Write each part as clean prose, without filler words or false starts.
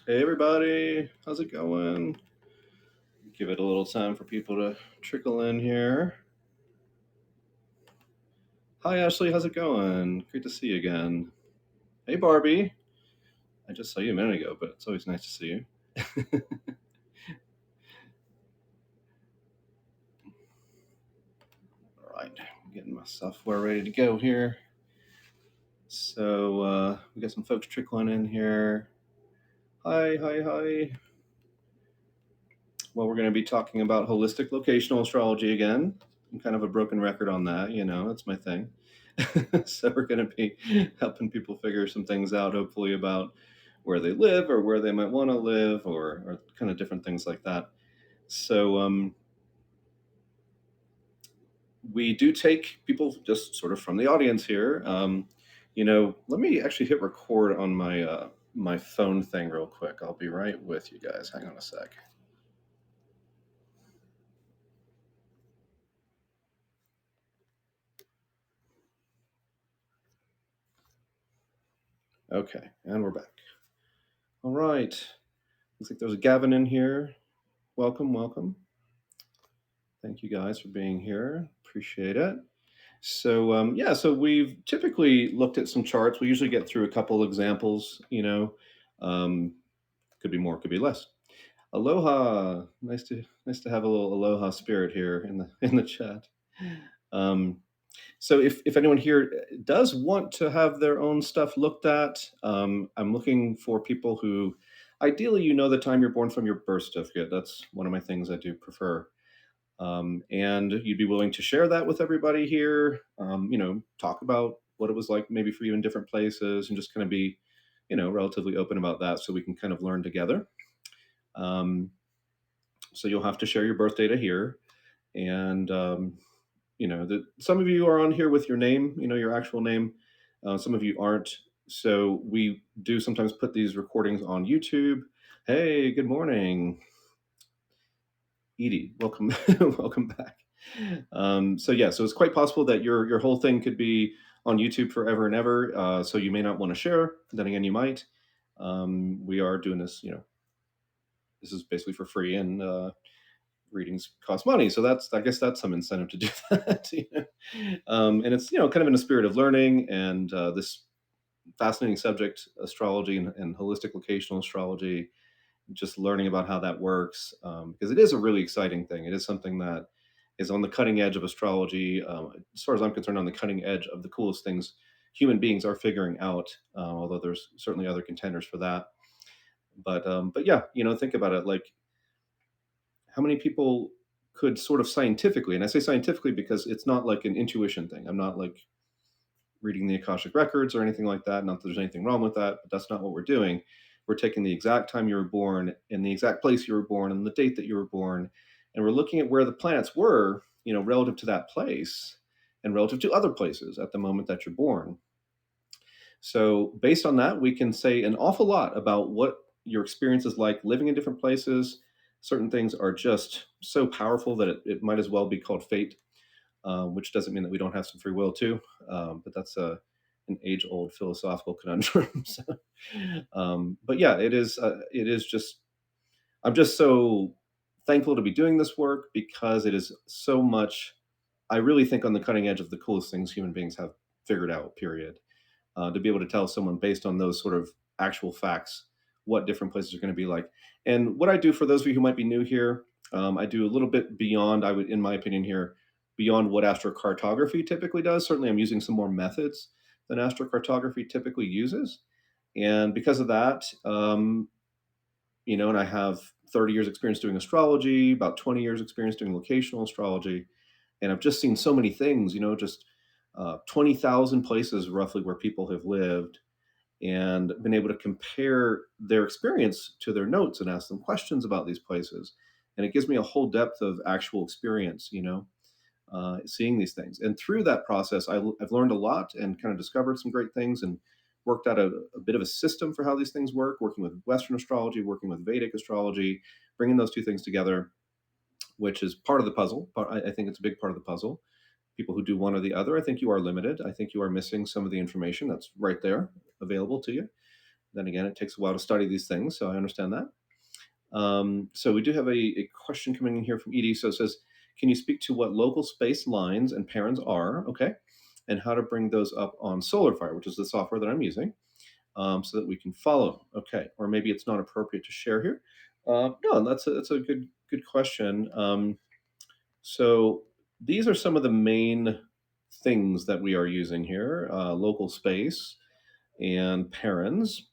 Hey everybody, how's it going? Give it a little time for people to trickle in here. Hi Ashley, how's it going? Great to see you again. Hey Barbie, I just saw you a minute ago, but it's always nice to see you. All right, I'm getting my software ready to go here. So we got some folks trickling in here. Hi. Well, we're going to be talking about holistic locational astrology again. I'm kind of a broken record on that, that's my thing. So we're going to be helping people figure some things out, hopefully, about where they live or where they might want to live or kind of different things like that. So we do take people just sort of from the audience here. Let me actually hit record on my phone thing real quick. I'll be right with you guys. Hang on a sec. Okay, and we're back. All right. Looks like there's a Gavin in here. Welcome. Thank you guys for being here. Appreciate it. So we've typically looked at some charts. We usually get through a couple examples. Could be more, could be less. Aloha. Nice to have a little aloha spirit here in the chat. So if anyone here does want to have their own stuff looked at, I'm looking for people who, ideally, the time you're born from your birth certificate. That's one of my things I do prefer. And you'd be willing to share that with everybody here. Talk about what it was like maybe for you in different places, and just kind of be, relatively open about that, so we can kind of learn together. So you'll have to share your birth data here, and some of you are on here with your name, your actual name. Some of you aren't. So we do sometimes put these recordings on YouTube. Hey, good morning, Edie. Welcome, welcome back. So it's quite possible that your whole thing could be on YouTube forever and ever. So you may not want to share. Then again, you might. We are doing this. This is basically for free, and readings cost money, so I guess that's some incentive to do that. And it's kind of in a spirit of learning, and this fascinating subject, astrology and holistic locational astrology, just learning about how that works, because it is a really exciting thing. It is something that is on the cutting edge of astrology, as far as I'm concerned, on the cutting edge of the coolest things human beings are figuring out, although there's certainly other contenders for that. But yeah, think about it. Like, how many people could sort of scientifically, and I say scientifically because it's not like an intuition thing. I'm not like reading the Akashic records or anything like that. Not that there's anything wrong with that, but that's not what we're doing. We're taking the exact time you were born and the exact place you were born and the date that you were born, and we're looking at where the planets were, relative to that place and relative to other places at the moment that you're born. So based on that, we can say an awful lot about what your experience is like living in different places. Certain things are just so powerful that it might as well be called fate, which doesn't mean that we don't have some free will too. But that's an age-old philosophical conundrum. But yeah, it is. It is just. I'm just so thankful to be doing this work because it is so much. I really think on the cutting edge of the coolest things human beings have figured out. Period. To be able to tell someone based on those sort of actual facts what different places are going to be like. And what I do, for those of you who might be new here, I do a little bit beyond, I would, in my opinion here, beyond what astrocartography typically does. Certainly, I'm using some more methods than astrocartography typically uses. And because of that, and I have 30 years experience doing astrology, about 20 years experience doing locational astrology. And I've just seen so many things, just 20,000 places roughly where people have lived, and been able to compare their experience to their notes and ask them questions about these places. And it gives me a whole depth of actual experience, seeing these things. And through that process, I've learned a lot and kind of discovered some great things, and worked out a bit of a system for how these things work, working with Western astrology, working with Vedic astrology, bringing those two things together, which is part of the puzzle. But I think it's a big part of the puzzle. People who do one or the other, I think you are limited. I think you are missing some of the information that's right there available to you Then again, it takes a while to study these things, so I understand that. So we do have a question coming in here from Edie. So it says, can you speak to what local space lines and parents are? Okay. And how to bring those up on SolarFire, which is the software that I'm using, so that we can follow. Okay. Or maybe it's not appropriate to share here. No, that's a good question. So these are some of the main things that we are using here: local space and parents.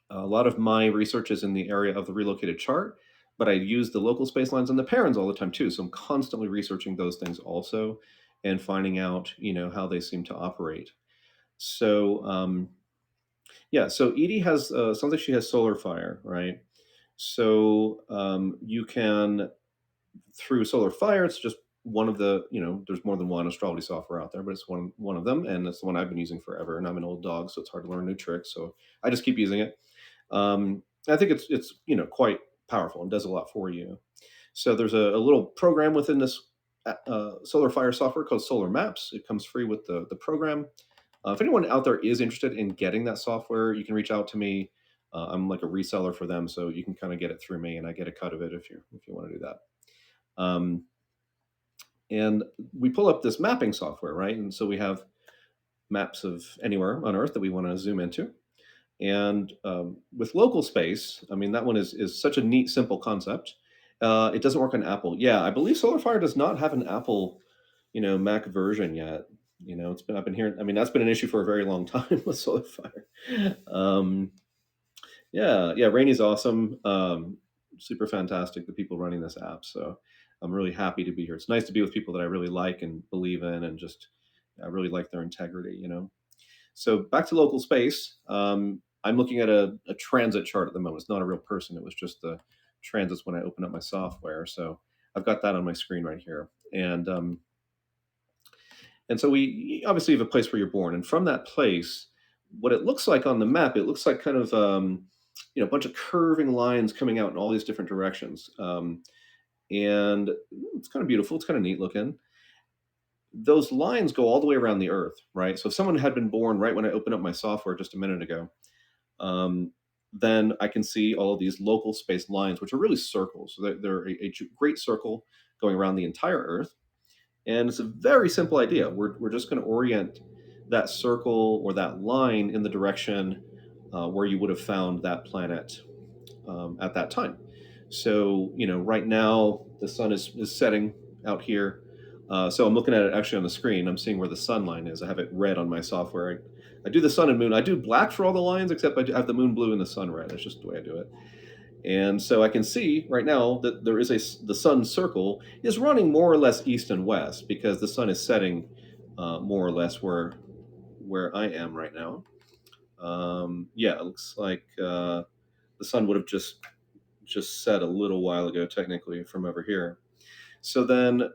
A lot of my research is in the area of the relocated chart, but I use the local space lines and the parents all the time too. So I'm constantly researching those things also and finding out, how they seem to operate. So yeah, so Edie has sounds like she has solar fire, right? So you can through Solar Fire. It's just one of the, there's more than one astrology software out there, but it's one of them, and it's the one I've been using forever. And I'm an old dog, so it's hard to learn new tricks. So I just keep using it. I think it's quite powerful and does a lot for you. So there's a little program within this Solar Fire software called Solar Maps. It comes free with the program. If anyone out there is interested in getting that software, you can reach out to me. I'm like a reseller for them, so you can kind of get it through me, and I get a cut of it if you want to do that. Um, and we pull up this mapping software, right? And so we have maps of anywhere on Earth that we want to zoom into. And with local space, I mean, that one is such a neat, simple concept. It doesn't work on Apple. Yeah, I believe SolarFire does not have an Apple, Mac version yet. I've been hearing. I mean, that's been an issue for a very long time with SolarFire. Yeah, yeah, Rainy's awesome. Super fantastic, the people running this app. So I'm really happy to be here. It's nice to be with people that I really like and believe in, and just I really like their integrity. So back to local space. I'm looking at a transit chart at the moment. It's not a real person. It was just the transits when I open up my software. So I've got that on my screen right here. And so we obviously have a place where you're born, and from that place, what it looks like on the map, it looks like kind of a bunch of curving lines coming out in all these different directions, and it's kind of beautiful. It's kind of neat looking. Those lines go all the way around the Earth, right? So if someone had been born right when I opened up my software just a minute ago, um, then I can see all of these local space lines, which are really circles. So they're a great circle going around the entire Earth. And it's a very simple idea. We're just going to orient that circle or that line in the direction where you would have found that planet at that time. So, right now the sun is setting out here. So I'm looking at it actually on the screen. I'm seeing where the sun line is. I have it red on my software. I do the sun and moon. I do black for all the lines, except I have the moon blue and the sun red. That's just the way I do it. And so I can see right now that the sun circle is running more or less east and west because the sun is setting more or less where I am right now. Yeah, it looks like the sun would have just set a little while ago, technically, from over here. So then,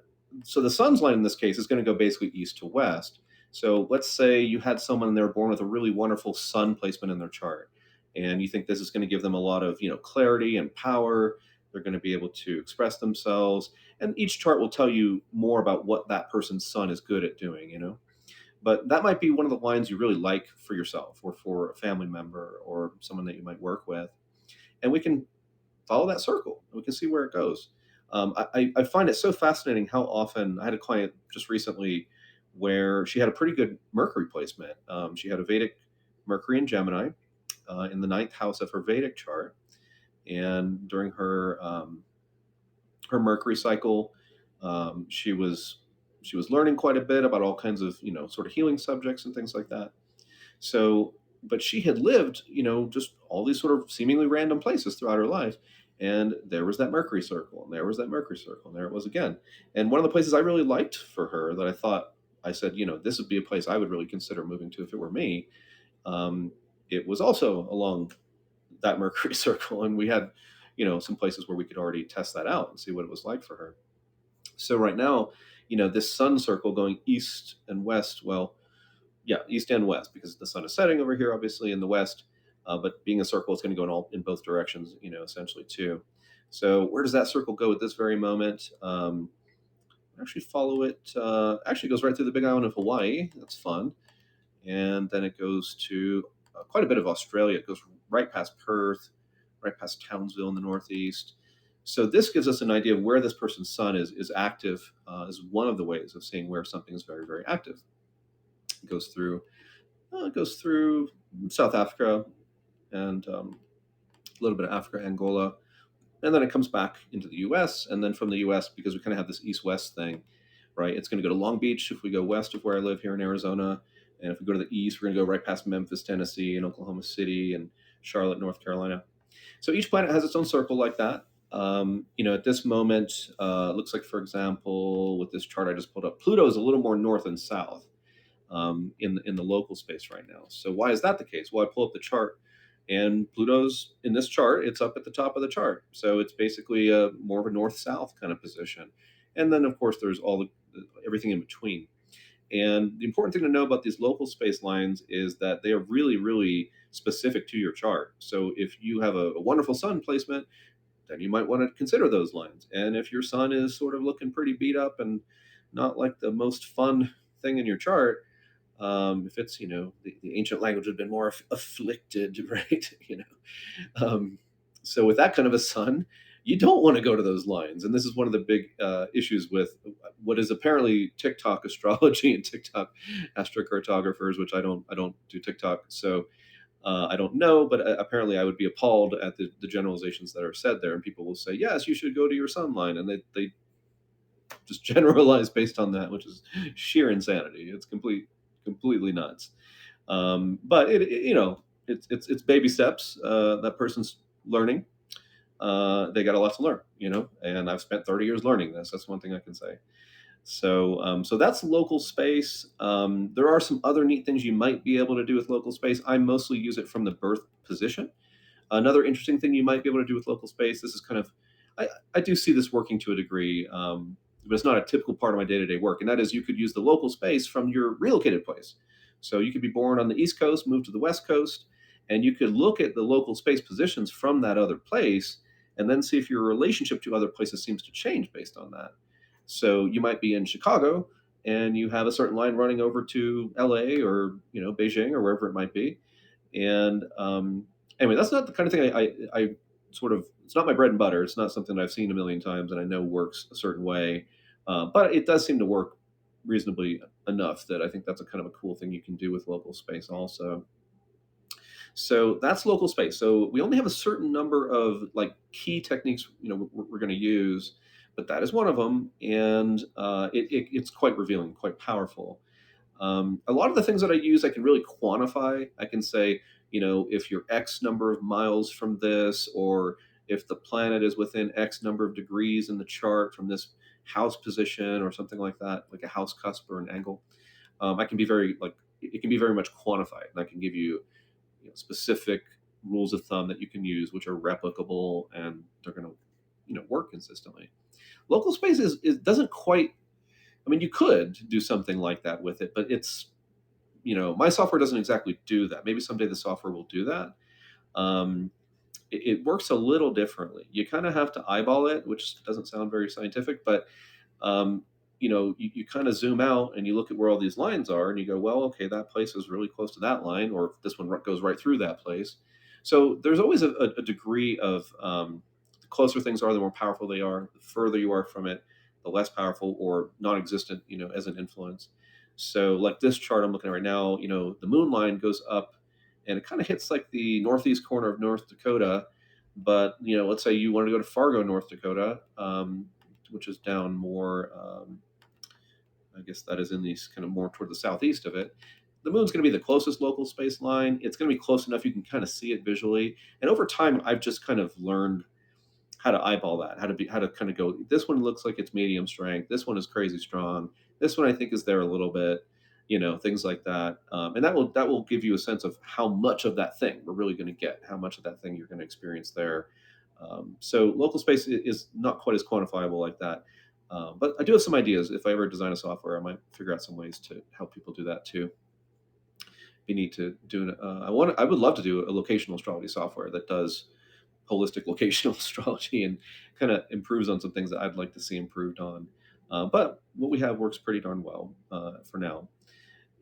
so the sun's line in this case is going to go basically east to west. So let's say you had someone and they were born with a really wonderful sun placement in their chart, and you think this is going to give them a lot of clarity and power. They're going to be able to express themselves, and each chart will tell you more about what that person's sun is good at doing. But that might be one of the lines you really like for yourself, or for a family member, or someone that you might work with, and we can follow that circle and we can see where it goes. I find it so fascinating how often I had a client just recently where she had a pretty good Mercury placement. She had a Vedic Mercury in Gemini in the ninth house of her Vedic chart, and during her Mercury cycle, she was learning quite a bit about all kinds of sort of healing subjects and things like that. So, but she had lived, just all these sort of seemingly random places throughout her life. And there was that Mercury circle, and there was that Mercury circle, and there it was again. And one of the places I really liked for her that I said, this would be a place I would really consider moving to if it were me. Um, it was also along that Mercury circle. And we had, some places where we could already test that out and see what it was like for her. So right now, this sun circle going east and west, well, yeah, east and west, because the sun is setting over here, obviously in the west. But being a circle, it's going to go in both directions, essentially too. So where does that circle go at this very moment? Actually, follow it. Actually, goes right through the Big Island of Hawaii. That's fun. And then it goes to quite a bit of Australia. It goes right past Perth, right past Townsville in the northeast. So this gives us an idea of where this person's sun is active. Is one of the ways of seeing where something is very, very active. It goes through South Africa and a little bit of Africa, Angola, and then it comes back into the U.S. And then from the U.S., because we kind of have this east-west thing, right? It's going to go to Long Beach if we go west of where I live here in Arizona, and if we go to the east, we're going to go right past Memphis, Tennessee, and Oklahoma City, and Charlotte, North Carolina. So each planet has its own circle like that. At this moment, looks like, for example, with this chart I just pulled up, Pluto is a little more north and south in the local space right now. So why is that the case? Well, I pull up the chart, and Pluto's in this chart. It's up at the top of the chart, so it's basically more of a north-south kind of position. And then, of course, there's everything in between. And the important thing to know about these local space lines is that they are really, really specific to your chart. So if you have a wonderful sun placement, then you might want to consider those lines. And if your sun is sort of looking pretty beat up and not like the most fun thing in your chart, if it's, the ancient language had been more afflicted, right? Um, so with that kind of a sun, you don't want to go to those lines. And this is one of the big issues with what is apparently TikTok astrology and TikTok astrocartographers, which I don't do TikTok. So I don't know, but apparently I would be appalled at the generalizations that are said there. And people will say, yes, you should go to your sun line. And they just generalize based on that, which is sheer insanity. It's completely nuts. But it's baby steps. That person's learning. They got a lot to learn, and I've spent 30 years learning this. That's one thing I can say. So that's local space. There are some other neat things you might be able to do with local space. I mostly use it from the birth position. Another interesting thing you might be able to do with local space. This is kind of, I do see this working to a degree, but it's not a typical part of my day-to-day work. And that is, you could use the local space from your relocated place. So you could be born on the East Coast, move to the West Coast, and you could look at the local space positions from that other place, and then see if your relationship to other places seems to change based on that. So you might be in Chicago, and you have a certain line running over to LA or Beijing or wherever it might be, and anyway, that's not the kind of thing I sort of. It's not my bread and butter. It's not something that I've seen a million times and I know works a certain way, but it does seem to work reasonably enough that I think that's a kind of a cool thing you can do with local space also. So that's local space. So we only have a certain number of like key techniques, we're going to use, but that is one of them, and it's quite revealing, quite powerful. A lot of the things that I use, I can really quantify. I can say, if you're X number of miles from this, or if the planet is within X number of degrees in the chart from this house position, or something like that, like a house cusp or an angle. I can be it can be very much quantified, and I can give you, specific rules of thumb that you can use, which are replicable and they're going to, work consistently. Local space is doesn't quite. I mean, you could do something like that with it, but it's, my software doesn't exactly do that. Maybe someday the software will do that. Um, it works a little differently. You kind of have to eyeball it, which doesn't sound very scientific, but um, you kind of zoom out and you look at where all these lines are, and you go, well, okay, that place is really close to that line, or this one goes right through that place. So there's always a degree of, the closer things are, the more powerful they are. The further you are from it, the less powerful or non-existent, as an influence. So like this chart I'm looking at right now, the moon line goes up and it kind of hits like the northeast corner of North Dakota. But let's say you want to go to Fargo, North Dakota, which is down more. I guess that is in these kind of more toward the southeast of it. The moon's going to be the closest local space line. It's going to be close enough you can kind of see it visually. And over time, I've just kind of learned how to eyeball that, how to kind of go, this one looks like it's medium strength. This one is crazy strong. This one I think is there a little bit, things like that. And that will give you a sense of how much of that thing we're really going to get, how much of that thing you're going to experience there. So local space is not quite as quantifiable like that. But I do have some ideas. If I ever design a software, I might figure out some ways to help people do that too. Be neat to do. I would love to do a locational astrology software that does holistic locational astrology and kind of improves on some things that I'd like to see improved on. But what we have works pretty darn well for now.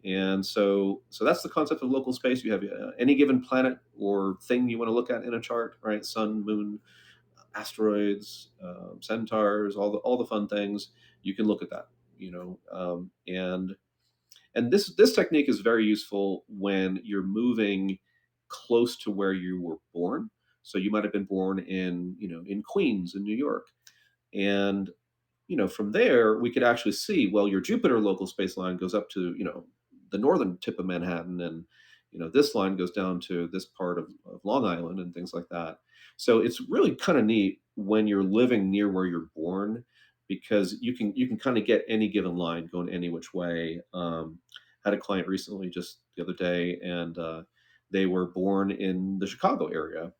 And so that's the concept of local space. You have any given planet or thing you want to look at in a chart, right? Sun, moon, asteroids, centaurs, all the fun things. You can look at that, and this technique is very useful when you're moving close to where you were born. So you might have been born in Queens in New York, and from there, we could actually see, well, your Jupiter local space line goes up to, the northern tip of Manhattan, and, this line goes down to this part of Long Island and things like that. So it's really kind of neat when you're living near where you're born, because you can kind of get any given line going any which way. Had a client recently just the other day, and they were born in the Chicago area,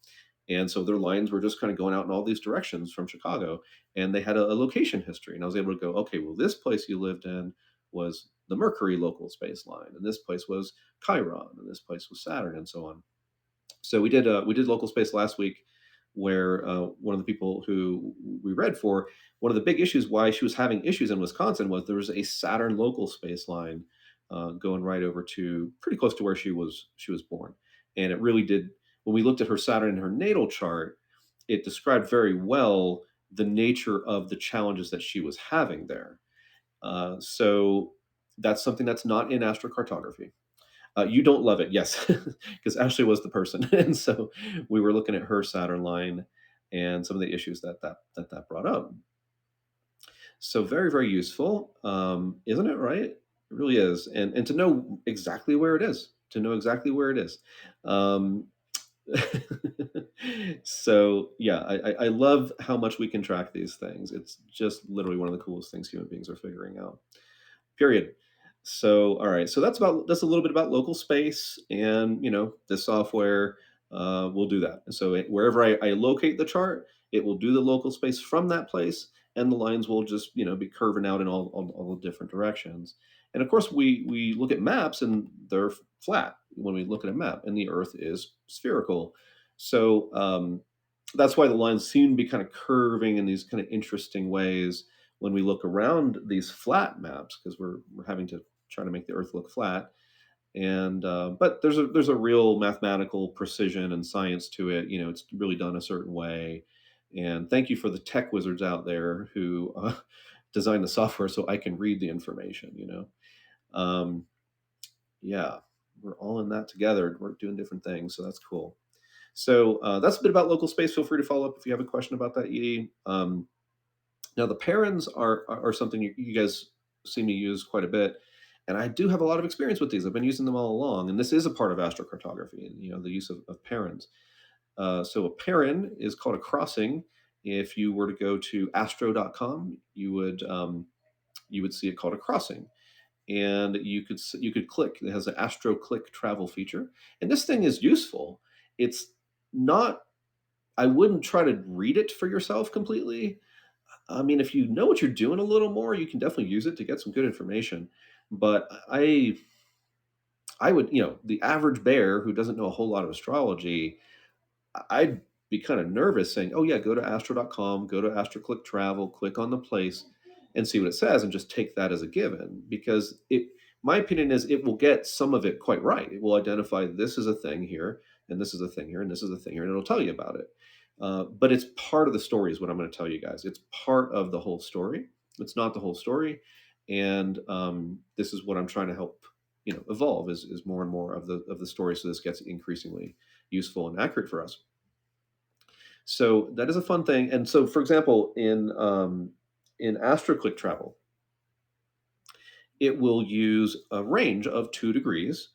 and so their lines were just kind of going out in all these directions from Chicago. And they had a location history. And I was able to go, okay, well, this place you lived in was the Mercury local space line. And this place was Chiron. And this place was Saturn, and so on. So we did local space last week, where one of the people who we read for, one of the big issues why she was having issues in Wisconsin was there was a Saturn local space line going right over to pretty close to where she was born. And it really did, when we looked at her Saturn in her natal chart, it described very well the nature of the challenges that she was having there. So that's something that's not in astrocartography. You don't love it, yes, because Ashley was the person, and so we were looking at her Saturn line and some of the issues that brought up. So very, very useful, isn't it? Right? It really is, and to know exactly where it is, to know exactly where it is. Um, so yeah, I love how much we can track these things. It's just literally one of the coolest things human beings are figuring out. Period. So, all right. So that's a little bit about local space, and this software will do that. So wherever I locate the chart, it will do the local space from that place, and the lines will just be curving out in all the different directions. And of course, we look at maps, and they're flat when we look at a map, and the Earth is spherical. So that's why the lines seem to be kind of curving in these kind of interesting ways when we look around these flat maps, because we're having to try to make the Earth look flat. And but there's a real mathematical precision and science to it. It's really done a certain way. And thank you for the tech wizards out there who design the software so I can read the information. Um, yeah, we're all in that together. We're doing different things, so that's cool. So that's a bit about local space. Feel free to follow up if you have a question about that, Edie. Now, the Parans are something you guys seem to use quite a bit, and I do have a lot of experience with these. I've been using them all along, and this is a part of astrocartography, and the use of Parans. So a Paran is called a crossing. If you were to go to astro.com, you would see it called a crossing, and you could click. It has an Astro Click travel feature, and this thing is useful. It's not. I wouldn't try to read it for yourself completely. I mean, if you know what you're doing a little more, you can definitely use it to get some good information. But I would, the average bear who doesn't know a whole lot of astrology, I'd be kind of nervous saying, "Oh yeah, go to astro.com, go to AstroClick Travel, click on the place and see what it says and just take that as a given," because my opinion is it will get some of it quite right. It will identify this is a thing here, and this is a thing here, and this is a thing here, and it'll tell you about it. But it's part of the story, is what I'm going to tell you guys. It's part of the whole story. It's not the whole story, and this is what I'm trying to help evolve, is more and more of the story, so this gets increasingly useful and accurate for us. So that is a fun thing. And so, for example, in AstroClick Travel, it will use a range of 2 degrees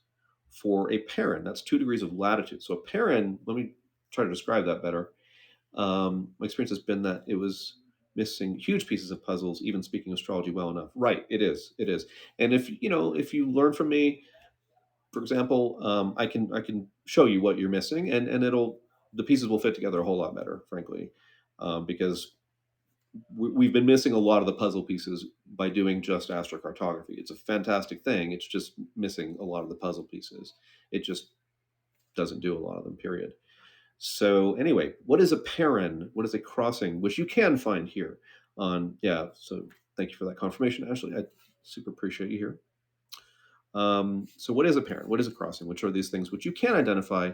for a Paran. That's 2 degrees of latitude. So a Paran, let me try to describe that better. My experience has been that it was missing huge pieces of puzzles, even speaking astrology well enough. Right, it is. It is. And if you learn from me, for example, I can show you what you're missing, and the pieces will fit together a whole lot better, frankly, because we've been missing a lot of the puzzle pieces by doing just astrocartography. It's a fantastic thing. It's just missing a lot of the puzzle pieces. It just doesn't do a lot of them. Period. So anyway, what is a Paran? What is a crossing? Which you can find here on. Yeah. So thank you for that confirmation, Ashley. I super appreciate you here. So what is a parent? What is a crossing? Which are these things which you can identify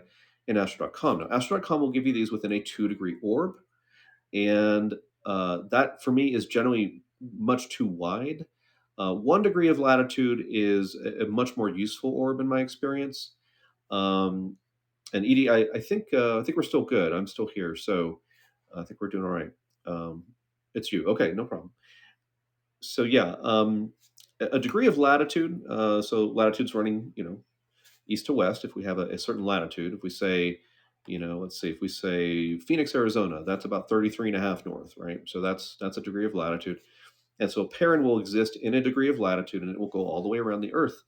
in Astro.com? Now, Astro.com will give you these within a 2-degree orb, and that for me is generally much too wide. 1 degree of latitude is a much more useful orb in my experience. Um, and Edie, I think we're still good. I'm still here, so I think we're doing all right. Um, it's you. Okay, no problem. So yeah, a degree of latitude. So latitude's running, east to west. If we have a certain latitude, if we say, let's see, if we say Phoenix, Arizona, that's about 33 and a half north, right? So that's a degree of latitude. And so a Paran will exist in a degree of latitude, and it will go all the way around the Earth.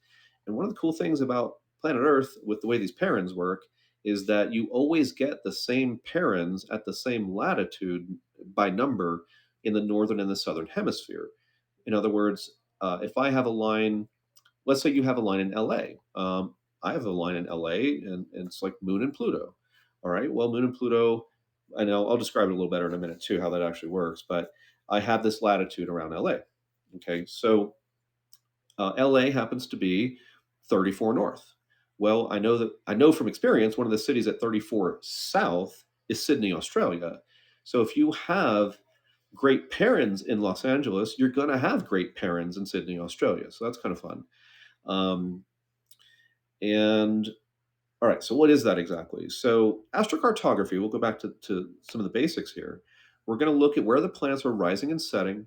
And one of the cool things about planet Earth with the way these Parans work is that you always get the same Parans at the same latitude by number in the northern and the southern hemisphere. In other words, if I have a line, let's say you have a line in LA. I have a line in LA, and it's like Moon and Pluto. All right. Well, Moon and Pluto, I know I'll describe it a little better in a minute too, how that actually works. But I have this latitude around LA. Okay. So LA happens to be 34 north. Well, I know from experience, one of the cities at 34 south is Sydney, Australia. So if you have great parents in Los Angeles, you're going to have great parents in Sydney, Australia. So that's kind of fun. Um, and all right, so what is that exactly? So astrocartography, we'll go back to some of the basics here. We're going to look at where the planets are rising and setting,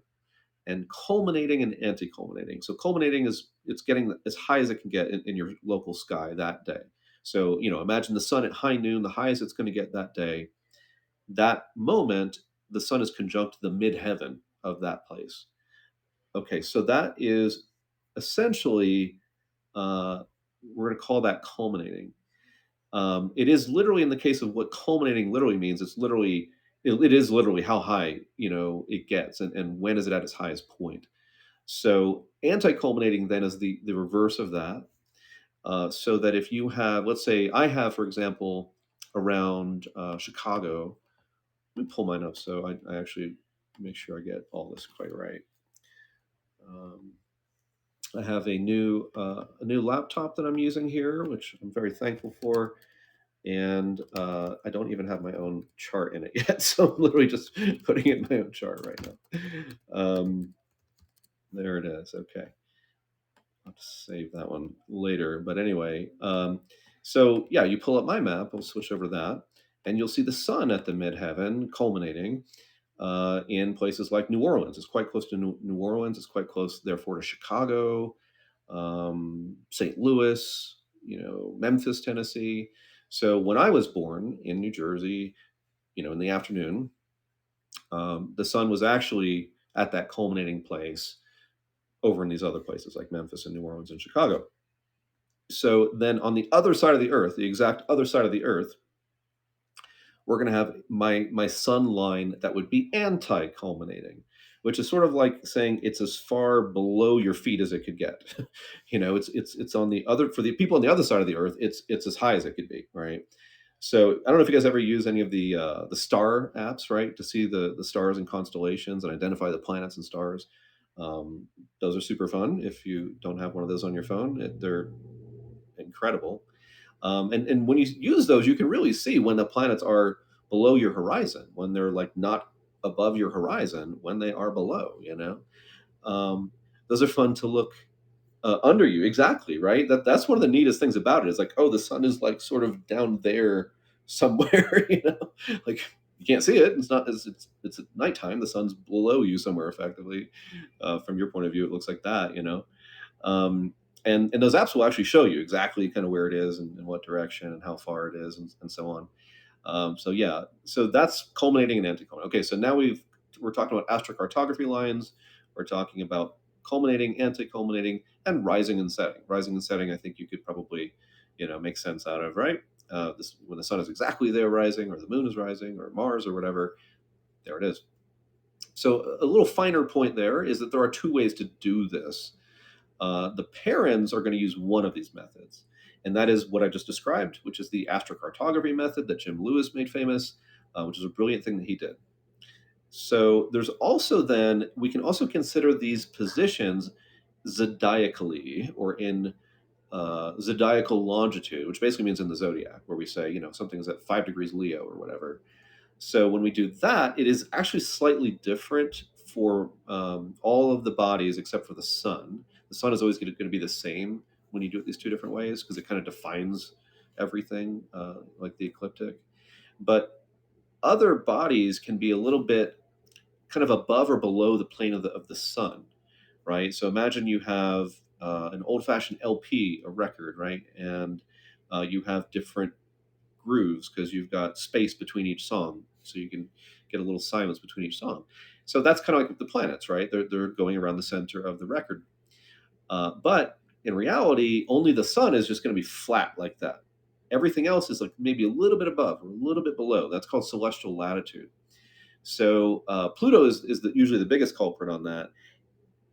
and culminating and anti-culminating. So culminating is it's getting as high as it can get in your local sky that day. So imagine the sun at high noon, the highest it's going to get that day. That moment, the sun is conjunct the midheaven of that place. Okay, so that is essentially we're going to call that culminating. It is literally, in the case of what culminating literally means, it is literally how high it gets, and when is it at its highest point. So anti-culminating then is the reverse of that. So that if you have, let's say, I have, for example, around Chicago. Let me pull mine up so I actually make sure I get all this quite right. Um, I have a new laptop that I'm using here, which I'm very thankful for, and I don't even have my own chart in it yet. So I'm literally just putting in my own chart right now. There it is. Okay. I'll save that one later. But anyway, so yeah, you pull up my map. We'll switch over to that, and you'll see the sun at the midheaven culminating in places like New Orleans. It's quite close to New Orleans. It's quite close, therefore, to Chicago, St. Louis, Memphis, Tennessee. So when I was born in New Jersey, in the afternoon, the sun was actually at that culminating place over in these other places like Memphis and New Orleans and Chicago. So then on the other side of the earth, the exact other side of the earth, we're going to have my sun line that would be anti-culminating, which is sort of like saying it's as far below your feet as it could get. It's on the other, for the people on the other side of the earth, it's as high as it could be, right? So I don't know if you guys ever use any of the star apps, right, to see the stars and constellations and identify the planets and stars. Those are super fun. If you don't have one of those on your phone, they're incredible. And when you use those, you can really see when the planets are below your horizon, when they're like not above your horizon, when they are below. Those are fun to look under you. Exactly, right? That's one of the neatest things about it. Is like, oh, the sun is like sort of down there somewhere. Like you can't see it. It's not as it's at nighttime. The sun's below you somewhere. Effectively, from your point of view, it looks like that. Um, and those apps will actually show you exactly kind of where it is and what direction and how far it is and so on. So yeah, so that's culminating and anti-culminating. Okay, so now we're talking about astrocartography lines. We're talking about culminating, anti-culminating, and rising and setting. Rising and setting, I think you could probably, make sense out of, right? This when the sun is exactly there rising, or the moon is rising, or Mars, or whatever. There it is. So a little finer point there is that there are two ways to do this. The parents are going to use one of these methods, and that is what I just described, which is the astrocartography method that Jim Lewis made famous, which is a brilliant thing that he did. So there's also we can also consider these positions zodiacally, or in zodiacal longitude, which basically means in the zodiac, where we say, something's at 5 degrees Leo or whatever. So when we do that, it is actually slightly different for all of the bodies except for the sun. The sun is always going to be the same when you do it these two different ways because it kind of defines everything, like the ecliptic. But other bodies can be a little bit kind of above or below the plane of the sun, right? So imagine you have an old-fashioned LP, a record, right? And you have different grooves because you've got space between each song, so you can get a little silence between each song. So that's kind of like the planets, right? They're going around the center of the record. But in reality, only the sun is just going to be flat like that. Everything else is like maybe a little bit above or a little bit below. That's called celestial latitude. So Pluto is usually the biggest culprit on that.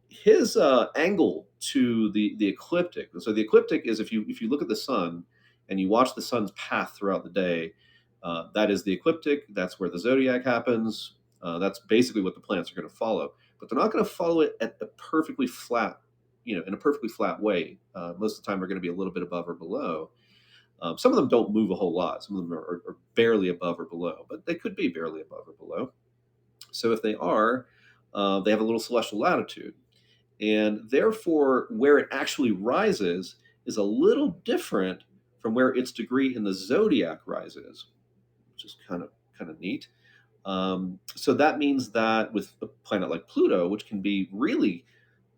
His angle to the ecliptic. So the ecliptic is if you look at the sun and you watch the sun's path throughout the day, that is the ecliptic. That's where the zodiac happens. That's basically what the planets are going to follow. But they're not going to follow it at a perfectly flat, in a perfectly flat way. Most of the time, they're going to be a little bit above or below. Some of them don't move a whole lot. Some of them are barely above or below, but they could be barely above or below. So if they are, they have a little celestial latitude. And therefore, where it actually rises is a little different from where its degree in the zodiac rises, which is kind of neat. So that means that with a planet like Pluto, which can be really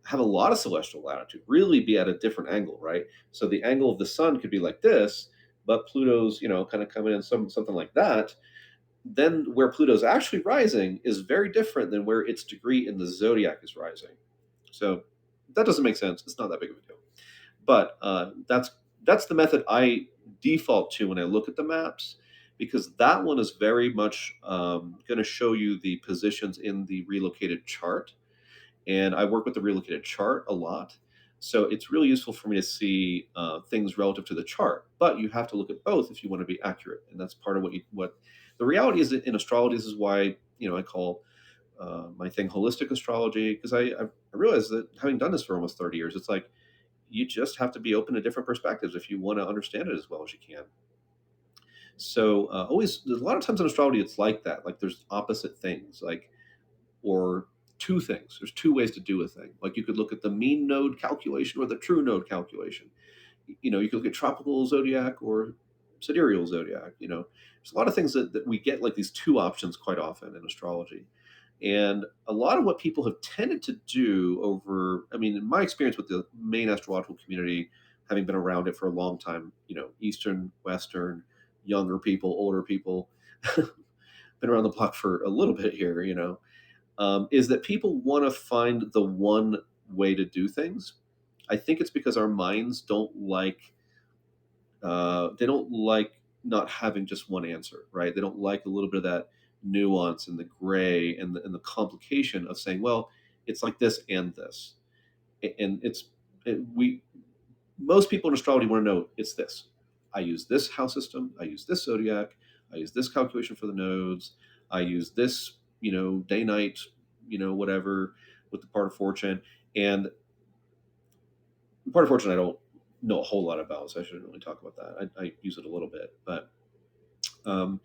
have a lot of celestial latitude, really be at a different angle, right? So the angle of the sun could be like this, but Pluto's, kind of coming in something like that. Then where Pluto's actually rising is very different than where its degree in the zodiac is rising. So that doesn't make sense. It's not that big of a deal. But that's the method I default to when I look at the maps, because that one is very much going to show you the positions in the relocated chart. And I work with the relocated chart a lot. So it's really useful for me to see things relative to the chart. But you have to look at both if you want to be accurate. And that's part of what the reality is in astrology. This is why, I call my thing holistic astrology, because I realize that having done this for almost 30 years, it's like you just have to be open to different perspectives if you want to understand it as well as you can. So always, there's a lot of times in astrology, it's like that. Like there's opposite things, like or two things. There's two ways to do a thing. Like you could look at the mean node calculation or the true node calculation. You could look at tropical zodiac or sidereal zodiac. There's a lot of things that we get like these two options quite often in astrology. And a lot of what people have tended to do over, I mean, in my experience with the main astrological community, having been around it for a long time, Eastern, Western, younger people, older people, been around the block for a little bit here, is that people want to find the one way to do things. I think it's because our minds they don't like not having just one answer, right? They don't like a little bit of that nuance and the gray and the complication of saying, well, it's like this and this. And we most people in astrology want to know it's this. I use this house system, I use this zodiac, I use this calculation for the nodes, I use this, day night, whatever with the part of fortune. And the part of fortune I don't know a whole lot about, so I shouldn't really talk about that. I use it a little bit, but um,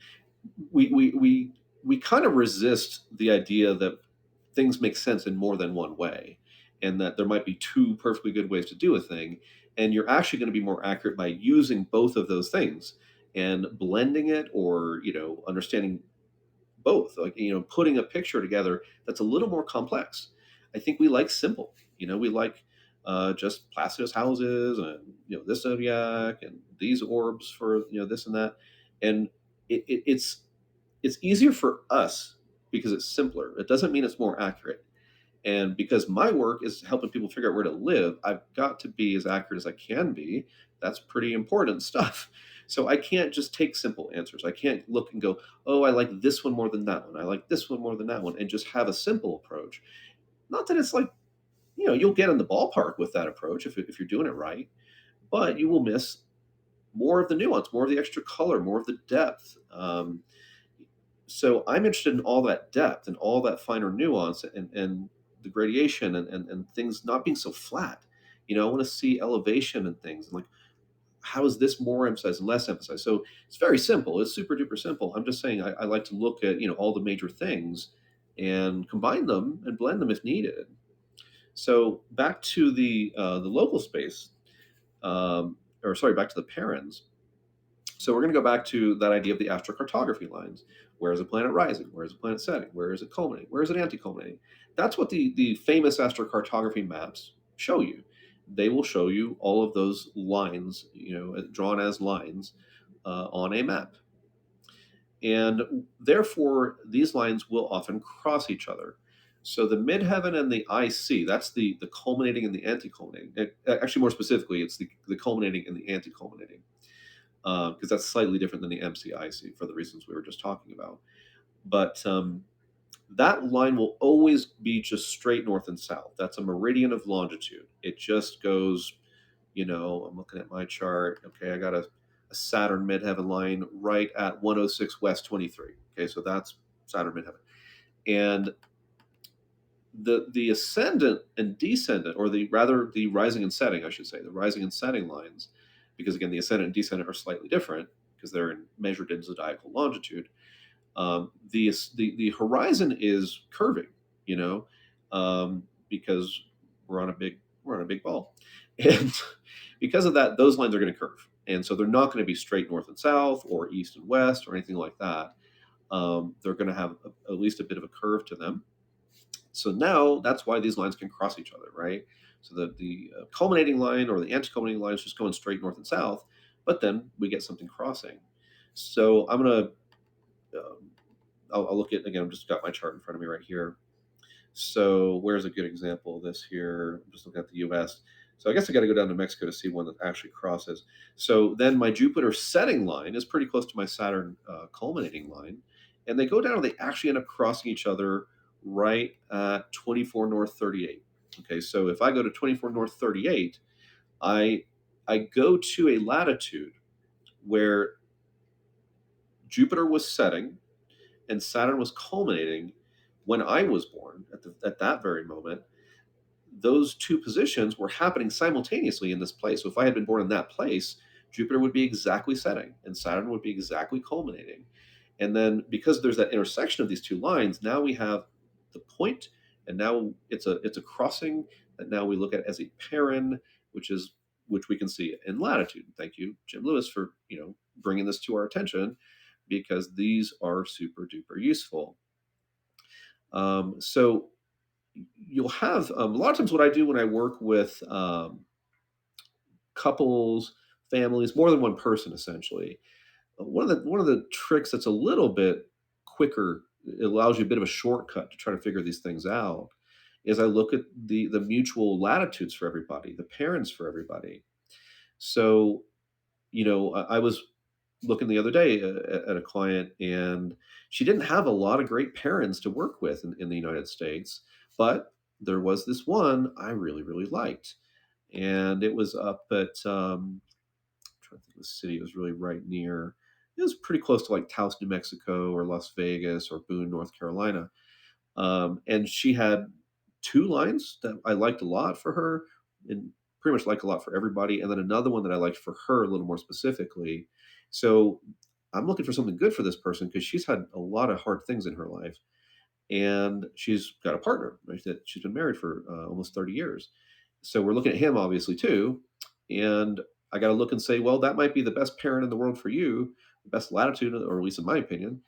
we kind of resist the idea that things make sense in more than one way, and that there might be two perfectly good ways to do a thing, and you're actually going to be more accurate by using both of those things and blending it, or understanding both, like putting a picture together that's a little more complex. I think we like simple. We like just Placidus houses and this zodiac and these orbs for this and that, and it's easier for us because it's simpler. It doesn't mean it's more accurate. And because my work is helping people figure out where to live, I've got to be as accurate as I can be. That's pretty important stuff. So I can't just take simple answers. I can't look and go, oh, I like this one more than that one. I like this one more than that one, and just have a simple approach. Not that it's like, you'll get in the ballpark with that approach if you're doing it right, but you will miss more of the nuance, more of the extra color, more of the depth. So I'm interested in all that depth and all that finer nuance and the gradation and things not being so flat. I want to see elevation and things. And like, how is this more emphasized and less emphasized? So it's very simple. It's super duper simple. I'm just saying I like to look at, all the major things and combine them and blend them if needed. So back to the local space, or sorry, back to the parens. So we're going to go back to that idea of the astrocartography lines. Where is a planet rising? Where is a planet setting? Where is it culminating? Where is it anti-culminating? That's what the famous astrocartography maps show you. They will show you all of those lines, drawn as lines on a map. And therefore, these lines will often cross each other. So the midheaven and the IC, that's the culminating and the anti-culminating. Actually, more specifically, it's the culminating and the anti-culminating, because that's slightly different than the MCIC for the reasons we were just talking about. But that line will always be just straight north and south. That's a meridian of longitude. It just goes, I'm looking at my chart. Okay, I got a Saturn midheaven line right at 106 West 23. Okay, so that's Saturn midheaven. And the ascendant and descendant, or the rising and setting, I should say, the rising and setting lines, because again, the ascendant and descendant are slightly different because they're measured in zodiacal longitude. The horizon is curving, because we're on a big ball, and because of that, those lines are going to curve, and so they're not going to be straight north and south or east and west or anything like that. They're going to have at least a bit of a curve to them. So now that's why these lines can cross each other, right? So the culminating line or the anti-culminating line is just going straight north and south, but then we get something crossing. So I'm gonna I'll look at again. I've just got my chart in front of me right here. So where's a good example of this here? I'm just looking at the U.S. So I guess I got to go down to Mexico to see one that actually crosses. So then my Jupiter setting line is pretty close to my Saturn culminating line, and they go down and they actually end up crossing each other right at 24 North 38. Okay, so if I go to 24 North 38, I I go to a latitude where Jupiter was setting and Saturn was culminating when I was born at that very moment. Those two positions were happening simultaneously in this place. So if I had been born in that place, Jupiter would be exactly setting and Saturn would be exactly culminating. And then because there's that intersection of these two lines, now we have the point, and now it's a crossing that now we look at as a paran, which we can see in latitude. Thank you, Jim Lewis, for bringing this to our attention, because these are super duper useful. So you'll have a lot of times what I do when I work with couples, families, more than one person, essentially. One of the tricks that's a little bit quicker, it allows you a bit of a shortcut to try to figure these things out, is I look at the mutual latitudes for everybody, the parents for everybody. So I was looking the other day at a client, and she didn't have a lot of great parents to work with in the United States, but there was this one I really, really liked. And it was up at, I'm trying to think of the city, it was really right near, it was pretty close to like Taos, New Mexico, or Las Vegas, or Boone, North Carolina. And she had two lines that I liked a lot for her, and pretty much like a lot for everybody. And then another one that I liked for her a little more specifically. So I'm looking for something good for this person because she's had a lot of hard things in her life. And she's got a partner, right, that she's been married for almost 30 years. So we're looking at him, obviously, too. And I got to look and say, well, that might be the best parent in the world for you, the best latitude, or at least in my opinion.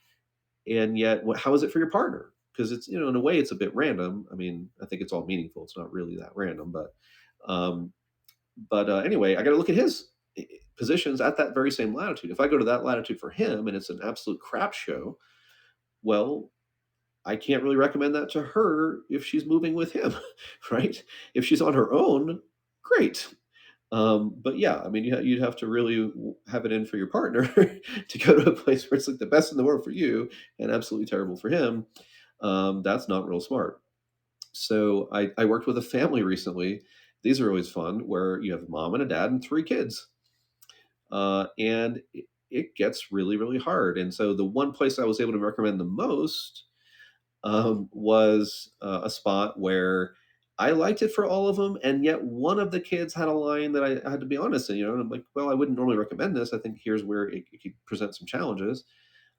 And yet, how is it for your partner? Because it's, in a way, it's a bit random. I mean, I think it's all meaningful. It's not really that random, um, but anyway, I got to look at his positions at that very same latitude. If I go to that latitude for him and it's an absolute crap show, well, I can't really recommend that to her if she's moving with him, right? If she's on her own, great. But yeah, I mean, you'd have to really have it in for your partner to go to a place where it's like the best in the world for you and absolutely terrible for him. That's not real smart. So I worked with a family recently. These are always fun, where you have a mom and a dad and three kids. And it gets really, really hard. And so the one place I was able to recommend the most was a spot where I liked it for all of them, and yet one of the kids had a line that I had to be honest in, and I'm like, well, I wouldn't normally recommend this. I think here's where it could present some challenges.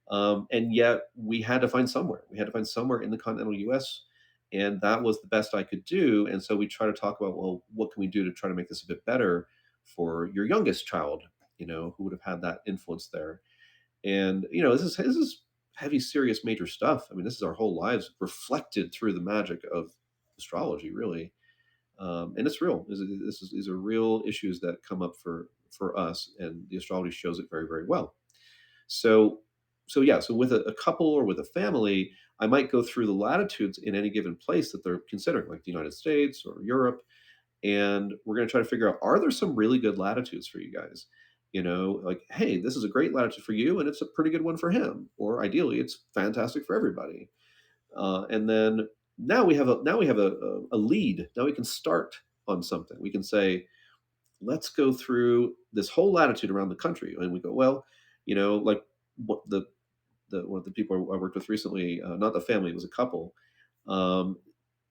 And yet we had to find somewhere. We had to find somewhere in the continental US, and that was the best I could do. And so we try to talk about, well, what can we do to try to make this a bit better for your youngest child, who would have had that influence there. And this is heavy, serious, major stuff. I mean, this is our whole lives reflected through the magic of astrology, really. And it's real. These are real issues that come up for us, and the astrology shows it very, very well. So, so with a couple or with a family, I might go through the latitudes in any given place that they're considering, like the United States or Europe, and we're going to try to figure out, are there some really good latitudes for you guys? Like, hey, this is a great latitude for you, and it's a pretty good one for him, or ideally, it's fantastic for everybody. And then now we have a lead. Now we can start on something. We can say, let's go through this whole latitude around the country, and we go, well, like what the one of the people I worked with recently, not a family, it was a couple. Um,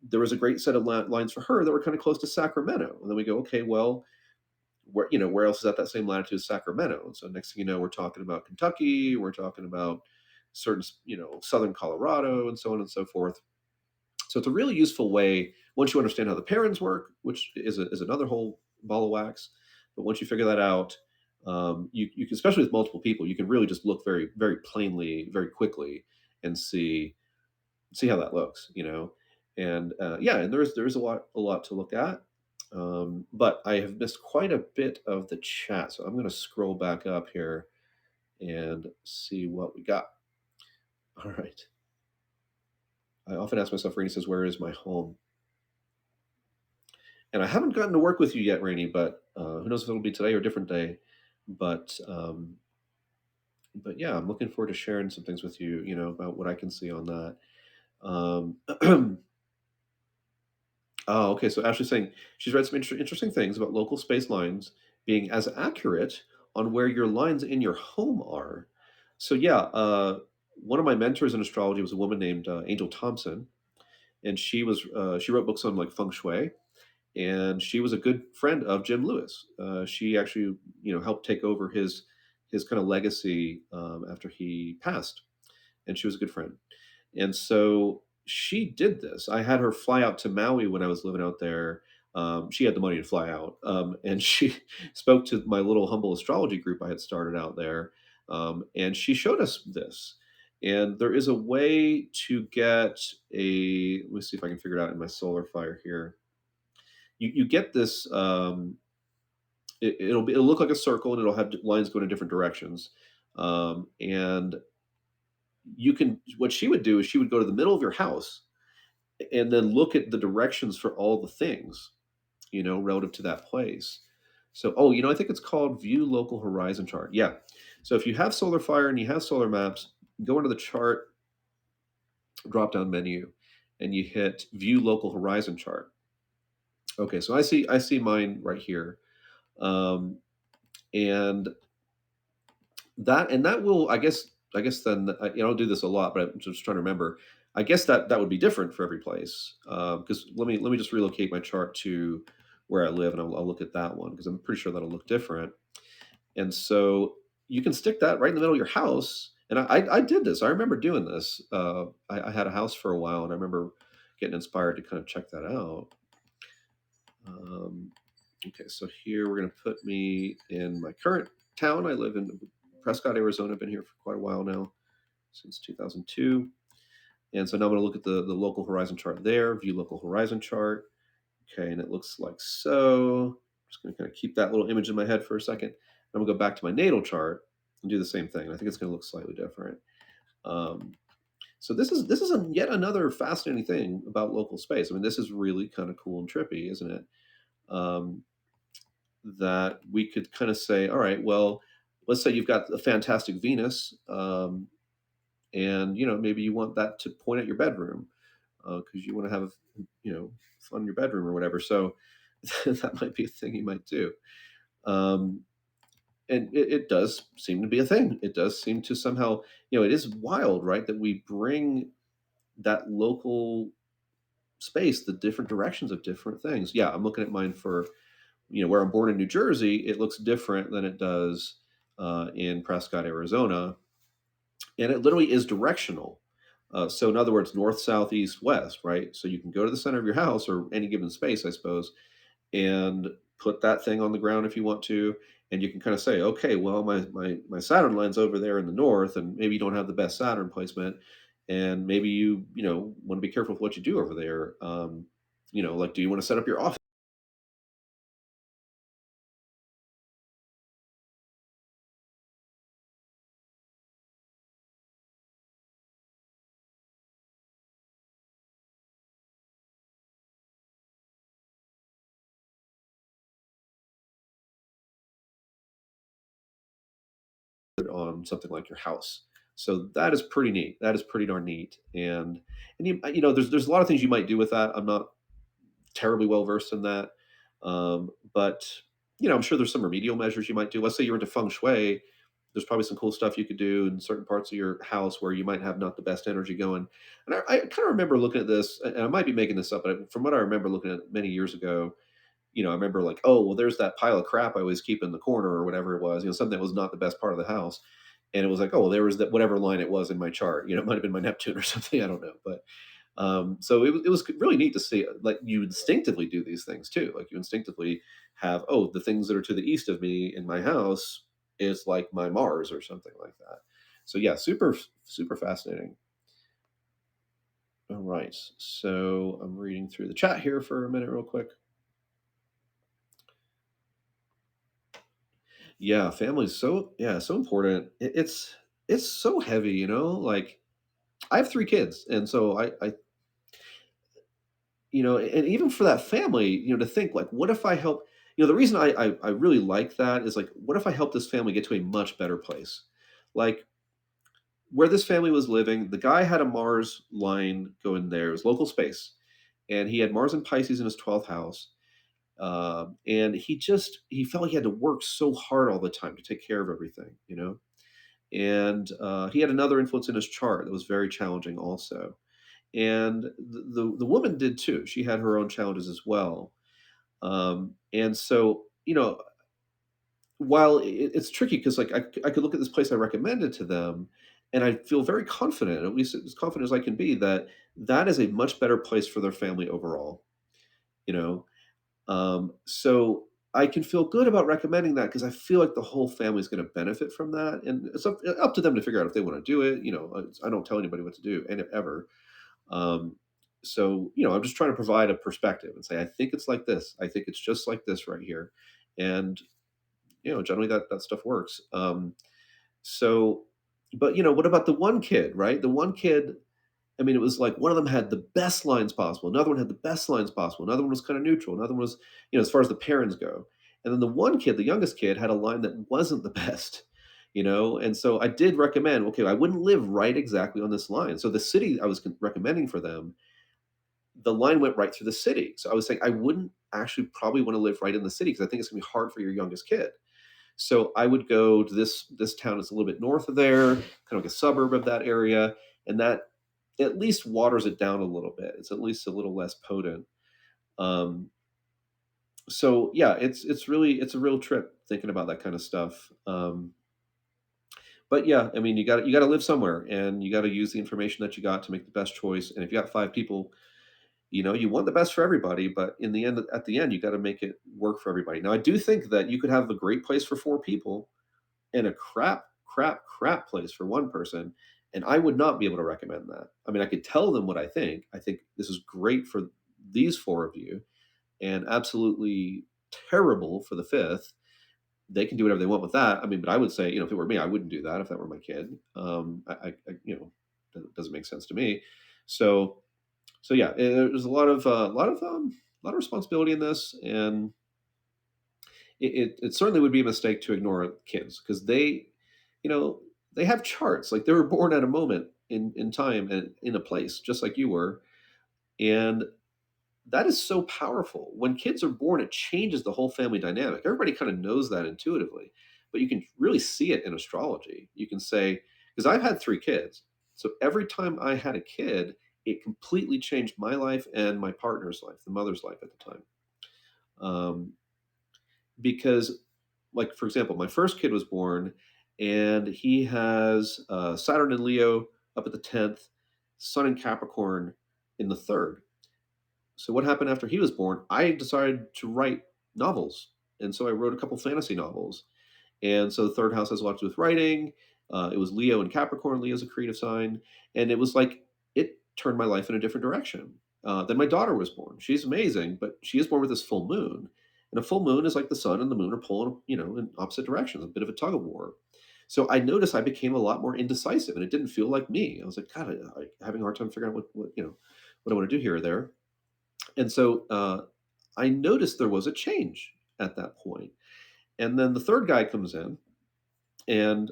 there was a great set of lines for her that were kind of close to Sacramento, and then we go, okay, well, where else is at that same latitude as Sacramento? And so next thing you know, we're talking about Kentucky, we're talking about certain southern Colorado, and so on and so forth. So it's a really useful way once you understand how the parents work, which is another whole ball of wax. But once you figure that out, you can, especially with multiple people, you can really just look very, very plainly, very quickly, and see how that looks. And yeah, and there's a lot to look at. But I have missed quite a bit of the chat, so I'm going to scroll back up here and see what we got. All right. I often ask myself, Rainey says, where is my home? And I haven't gotten to work with you yet, Rainey, but who knows if it'll be today or a different day. But yeah, I'm looking forward to sharing some things with you, about what I can see on that. Oh, okay. So Ashley's saying she's read some interesting things about local space lines being as accurate on where your lines in your home are. So yeah, one of my mentors in astrology was a woman named Angel Thompson, and she wrote books on like feng shui, and she was a good friend of Jim Lewis. She actually, helped take over his kind of legacy after he passed, and she was a good friend. And so she did this. I had her fly out to Maui when I was living out there. She had the money to fly out, and she spoke to my little humble astrology group I had started out there, and she showed us this. And there is a way to get a. Let me see if I can figure it out in my solar fire here. You get this. It'll look like a circle, and it'll have lines going in different directions. And you can. What she would do is she would go to the middle of your house and then look at the directions for all the things, relative to that place. So, oh, I think it's called View Local Horizon Chart. Yeah. So if you have Solar Fire and you have solar maps, go into the chart drop down menu, and you hit View Local Horizon Chart. Okay, so I see mine right here, um, and that will, I guess then, I'll do this a lot, but I'm just trying to remember. I guess that would be different for every place, because let me just relocate my chart to where I live, and I'll look at that one because I'm pretty sure that'll look different. And so you can stick that right in the middle of your house. And I did this. I remember doing this. I had a house for a while, and I remember getting inspired to kind of check that out. Um, okay, so here we're going to put me in my current town. I live in Prescott, Arizona. I've been here for quite a while now, since 2002. And so now I'm going to look at the local horizon chart there, view local horizon chart. Okay, and it looks like so. I'm just going to kind of keep that little image in my head for a second. I'm going to go back to my natal chart and do the same thing. I think it's going to look slightly different. Um, so this is yet another fascinating thing about local space. I mean, this is really kind of cool and trippy, isn't it? Um, that we could kind of say, all right, well, let's say you've got a fantastic Venus, and maybe you want that to point at your bedroom because you want to have fun in your bedroom or whatever. So that might be a thing you might do. Um, and it does seem to be a thing. It does seem to somehow, it is wild, right? That we bring that local space, the different directions of different things. Yeah, I'm looking at mine for, where I'm born in New Jersey. It looks different than it does in Prescott, Arizona, and it literally is directional. So, in other words, north, south, east, west, right? So you can go to the center of your house or any given space, I suppose, and put that thing on the ground if you want to, and you can kind of say, okay, well, my Saturn line's over there in the north, and maybe you don't have the best Saturn placement, and maybe you want to be careful with what you do over there. Like, do you want to set up your office on something like your house? So that is pretty neat. That is pretty darn neat. And there's a lot of things you might do with that. I'm not terribly well versed in that. But I'm sure there's some remedial measures you might do. Let's say you're into feng shui. There's probably some cool stuff you could do in certain parts of your house where you might have not the best energy going. And I kind of remember looking at this, and I might be making this up, but from what I remember looking at many years ago, I remember like, oh, well, there's that pile of crap I always keep in the corner or whatever it was, something that was not the best part of the house. And it was like, oh, well, there was that whatever line it was in my chart. It might have been my Neptune or something. I don't know, but so it was really neat to see, like, you instinctively do these things too. Like, you instinctively have, oh, the things that are to the east of me in my house is like my Mars or something like that. So yeah, super, super fascinating. All right. So I'm reading through the chat here for a minute, real quick. Yeah, family's so important. It's so heavy, like, I have 3 kids, and so I and even for that family, to think like, what if I help? The reason I really like that is like, what if I help this family get to a much better place? Like, where this family was living, the guy had a Mars line going there. It was local space, and he had Mars and Pisces in his 12th house. And he felt he had to work so hard all the time to take care of everything, and he had another influence in his chart that was very challenging also. And the woman did too. She had her own challenges as well. And so, while it's tricky, because like I could look at this place I recommended to them, and I feel very confident, at least as confident as I can be, that that is a much better place for their family overall. You know, so I can feel good about recommending that because I feel like the whole family is going to benefit from that, and it's up to them to figure out if they want to do it. I don't tell anybody what to do, and ever. Um, so, I'm just trying to provide a perspective and say, I think it's like this. I think it's just like this right here. And, generally that stuff works. So, but, what about the one kid, right? The one kid, I mean, it was like one of them had the best lines possible. Another one had the best lines possible. Another one was kind of neutral. Another one was, as far as the parents go. And then the one kid, the youngest kid, had a line that wasn't the best. And so I did recommend, okay, I wouldn't live right exactly on this line. So the city I was recommending for them, the line went right through the city. So I was saying I wouldn't actually probably want to live right in the city because I think it's gonna be hard for your youngest kid. So I would go to this town that's a little bit north of there, kind of like a suburb of that area, and that at least waters it down a little bit. It's at least a little less potent. Um, so yeah, it's a real trip thinking about that kind of stuff. But yeah, I mean, you got to live somewhere, and you got to use the information that you got to make the best choice. And if you got 5 people, you want the best for everybody, but in the end, at the end, you got to make it work for everybody. Now, I do think that you could have a great place for 4 people and a crap, crap, crap place for one person, and I would not be able to recommend that. I mean, I could tell them what I think. I think this is great for these 4 of you, and absolutely terrible for the fifth. They can do whatever they want with that. I mean, but I would say, if it were me, I wouldn't do that if that were my kid. Doesn't make sense to me. So yeah, there's a lot of responsibility in this, and it certainly would be a mistake to ignore kids because you know, they have charts. Like, they were born at a moment in time and in a place, just like you were, and that is so powerful. When kids are born, it changes the whole family dynamic. Everybody kind of knows that intuitively, but you can really see it in astrology. You can say, because I've had 3 kids, so every time I had a kid, it completely changed my life and my partner's life, the mother's life at the time. Um, because, like, for example, my first kid was born, and he has Saturn in Leo up at the 10th, Sun in Capricorn in the third. So what happened after he was born? I decided to write novels, and so I wrote a couple fantasy novels. And so the third house has a lot to do with writing. It was Leo and Capricorn. Leo's a creative sign, and it was like it turned my life in a different direction. Then my daughter was born. She's amazing, but she is born with this full moon, and a full moon is like the sun and the moon are pulling, in opposite directions, a bit of a tug of war. So I noticed I became a lot more indecisive, and it didn't feel like me. I was like, God, I'm having a hard time figuring out what I want to do here or there. And so I noticed there was a change at that point. And then the third guy comes in, and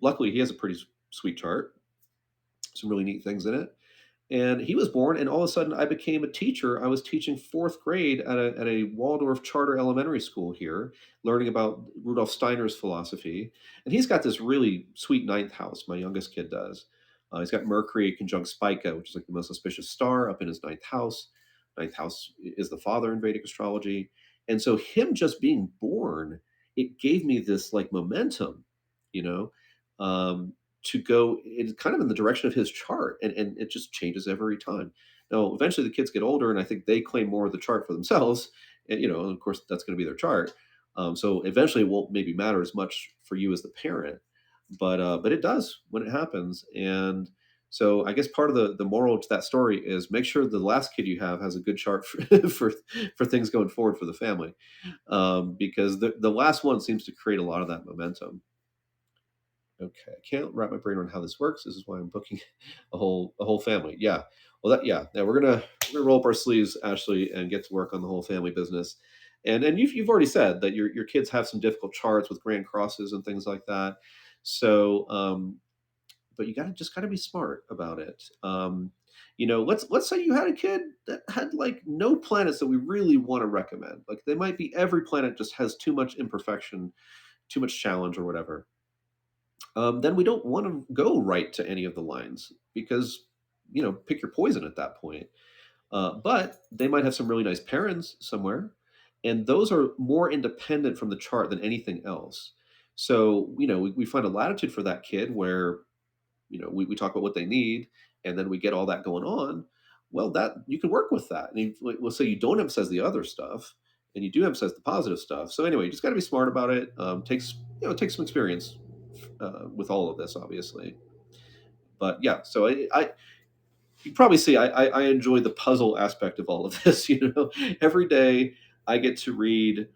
luckily, he has a pretty sweet chart, some really neat things in it. And he was born, and all of a sudden, I became a teacher. I was teaching fourth grade at a Waldorf charter elementary school here, learning about Rudolf Steiner's philosophy. And he's got this really sweet ninth house, my youngest kid does. He's got Mercury conjunct Spica, which is like the most auspicious star, up in his ninth house. Ninth house is the father in Vedic astrology. And so, him just being born, it gave me this like momentum, you know. Um, to go in kind of in the direction of his chart, and it just changes every time. Now, eventually the kids get older, and I think they claim more of the chart for themselves, and of course that's going to be their chart. So eventually it won't maybe matter as much for you as the parent, but it does when it happens. And so I guess part of the moral to that story is make sure the last kid you have has a good chart for for things going forward for the family, because the last one seems to create a lot of that momentum. Okay, I can't wrap my brain around how this works. This is why I'm booking a whole family. Yeah. Well, Now we're gonna roll up our sleeves, Ashley, and get to work on the whole family business. And you've already said that your kids have some difficult charts with grand crosses and things like that. So, but you gotta be smart about it. Let's say you had a kid that had like no planets that we really want to recommend. Like they might be every planet just has too much imperfection, too much challenge, or whatever. Then we don't want to go right to any of the lines because, pick your poison at that point. But they might have some really nice parents somewhere, and those are more independent from the chart than anything else. So, we find a latitude for that kid where, we talk about what they need, and then we get all that going on. Well, that you can work with that. And we'll say you don't emphasize the other stuff, and you do emphasize the positive stuff. So anyway, you just got to be smart about it. Takes some experience with all of this, obviously. But yeah, so I you probably see I enjoy the puzzle aspect of all of this. Every day I get to read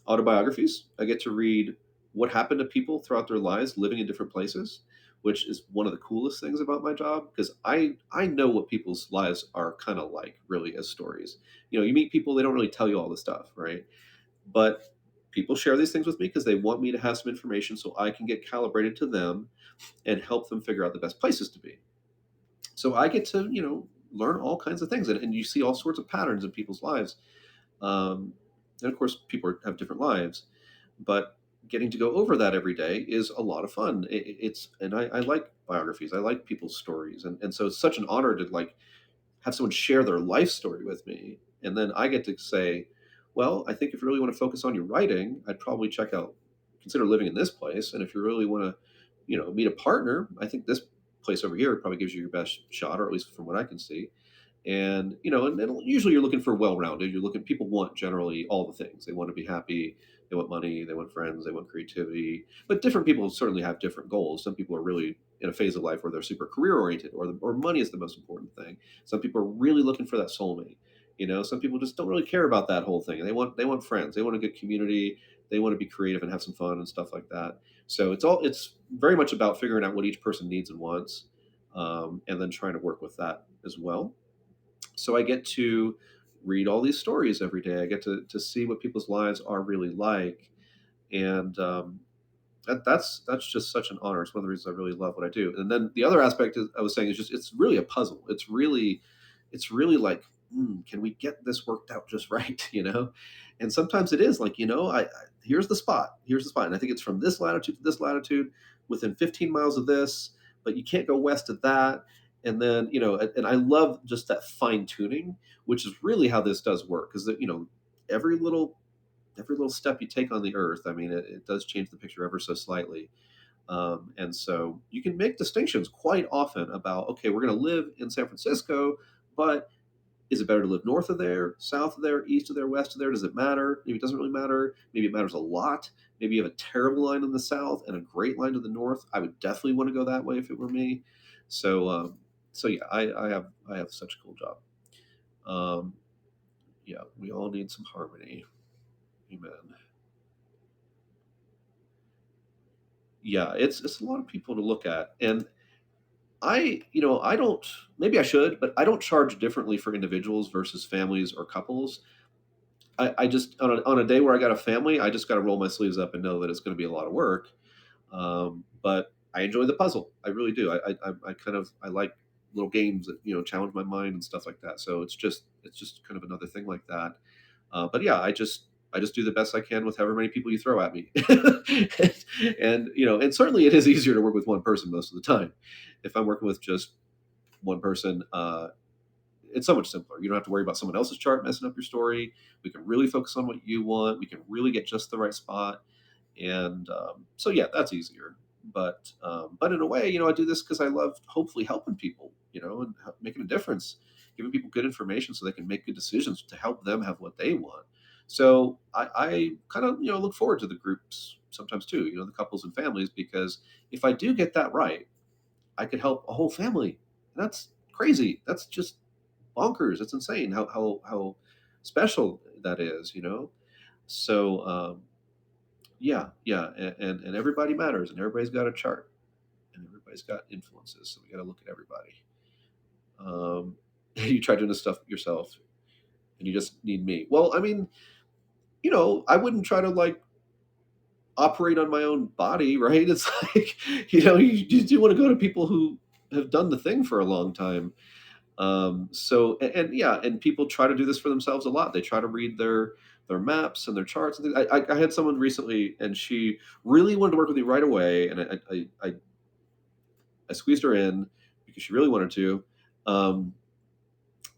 autobiographies. I get to read what happened to people throughout their lives living in different places, which is one of the coolest things about my job because I know what people's lives are kind of like really as stories. You meet people, they don't really tell you all the stuff, right? But people share these things with me because they want me to have some information so I can get calibrated to them and help them figure out the best places to be. So I get to, learn all kinds of things, and you see all sorts of patterns in people's lives. Um, and of course, people have different lives, but getting to go over that every day is a lot of fun. And I like biographies. I like people's stories, and so it's such an honor to like have someone share their life story with me. And then I get to say, well, I think if you really want to focus on your writing, I'd probably consider living in this place. And if you really want to, meet a partner, I think this place over here probably gives you your best shot, or at least from what I can see. And usually you're looking for well-rounded. You're looking. People want generally all the things. They want to be happy. They want money. They want friends. They want creativity. But different people certainly have different goals. Some people are really in a phase of life where they're super career-oriented, or money is the most important thing. Some people are really looking for that soulmate. Some people just don't really care about that whole thing. They want friends. They want a good community. They want to be creative and have some fun and stuff like that. So it's very much about figuring out what each person needs and wants, and then trying to work with that as well. So I get to read all these stories every day. I get to see what people's lives are really like, and that's just such an honor. It's one of the reasons I really love what I do. And then the other aspect is, I was saying, is just it's really a puzzle. It's really like, can we get this worked out just right? And sometimes it is like, here's the spot, and I think it's from this latitude to this latitude, within 15 miles of this, but you can't go west of that. And then, and I love just that fine tuning, which is really how this does work. Because every little every little step you take on the earth, I mean, it does change the picture ever so slightly. And so you can make distinctions quite often about, okay, we're going to live in San Francisco, but is it better to live north of there, south of there, east of there, west of there? Does it matter? Maybe it doesn't really matter. Maybe it matters a lot. Maybe you have a terrible line in the south and a great line to the north. I would definitely want to go that way if it were me. So, yeah, I have such a cool job. Um, yeah, we all need some harmony. Amen. Yeah, it's a lot of people to look at, and I don't. Maybe I should, but I don't charge differently for individuals versus families or couples. I just on a day where I got a family, I just got to roll my sleeves up and know that it's going to be a lot of work. But I enjoy the puzzle. I really do. I kind of I like little games that challenge my mind and stuff like that. So it's just kind of another thing like that. But yeah, I just do the best I can with however many people you throw at me. And certainly it is easier to work with one person most of the time. If I'm working with just one person, it's so much simpler. You don't have to worry about someone else's chart messing up your story. We can really focus on what you want. We can really get just the right spot. And so yeah, that's easier. But in a way, I do this because I love hopefully helping people, and making a difference, giving people good information so they can make good decisions to help them have what they want. So I kind of look forward to the groups sometimes too, the couples and families, because if I do get that right, I could help a whole family. That's crazy. That's just bonkers. It's insane how special that is. So yeah, yeah, and everybody matters, and everybody's got a chart, and everybody's got influences. So we got to look at everybody. You try doing this stuff yourself, and you just need me. Well, I mean, I wouldn't try to like operate on my own body, right? It's like you do want to go to people who have done the thing for a long time. So and yeah, and people try to do this for themselves a lot. They try to read their maps and their charts and things. I had someone recently, and she really wanted to work with me right away, and I squeezed her in because she really wanted to. Um,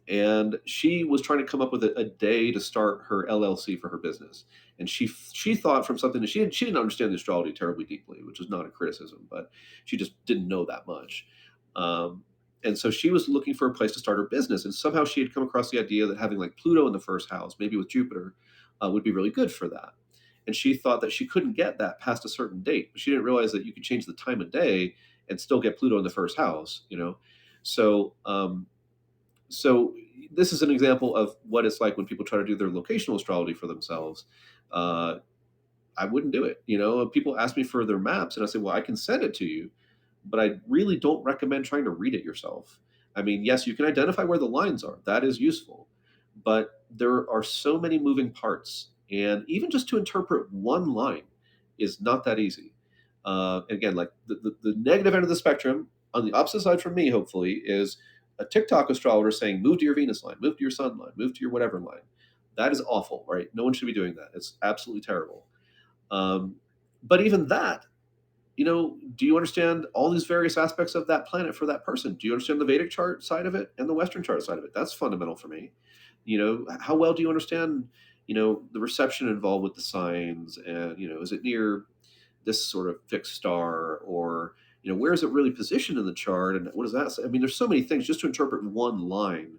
and she was trying to come up with a day to start her LLC for her business. And she thought from something that she didn't understand the astrology terribly deeply, which is not a criticism, but she just didn't know that much. Um, and so she was looking for a place to start her business, and somehow she had come across the idea that having like Pluto in the first house, maybe with Jupiter, would be really good for that. And she thought that she couldn't get that past a certain date, but she didn't realize that you could change the time of day and still get Pluto in the first house. So so this is an example of what it's like when people try to do their locational astrology for themselves. Uh, I wouldn't do it. People ask me for their maps, and I say, well, I can send it to you, but I really don't recommend trying to read it yourself. I mean, yes, you can identify where the lines are. That is useful. But there are so many moving parts. And even just to interpret one line is not that easy. Again, like the negative end of the spectrum, on the opposite side from me, hopefully, is a TikTok astrologer saying, move to your Venus line, move to your sun line, move to your whatever line. That is awful, right? No one should be doing that. It's absolutely terrible. Um, but even that, do you understand all these various aspects of that planet for that person? Do you understand the Vedic chart side of it and the Western chart side of it? That's fundamental for me. How well do you understand, the reception involved with the signs, and, is it near this sort of fixed star, or, where is it really positioned in the chart, and what does that say? I mean, there's so many things just to interpret one line.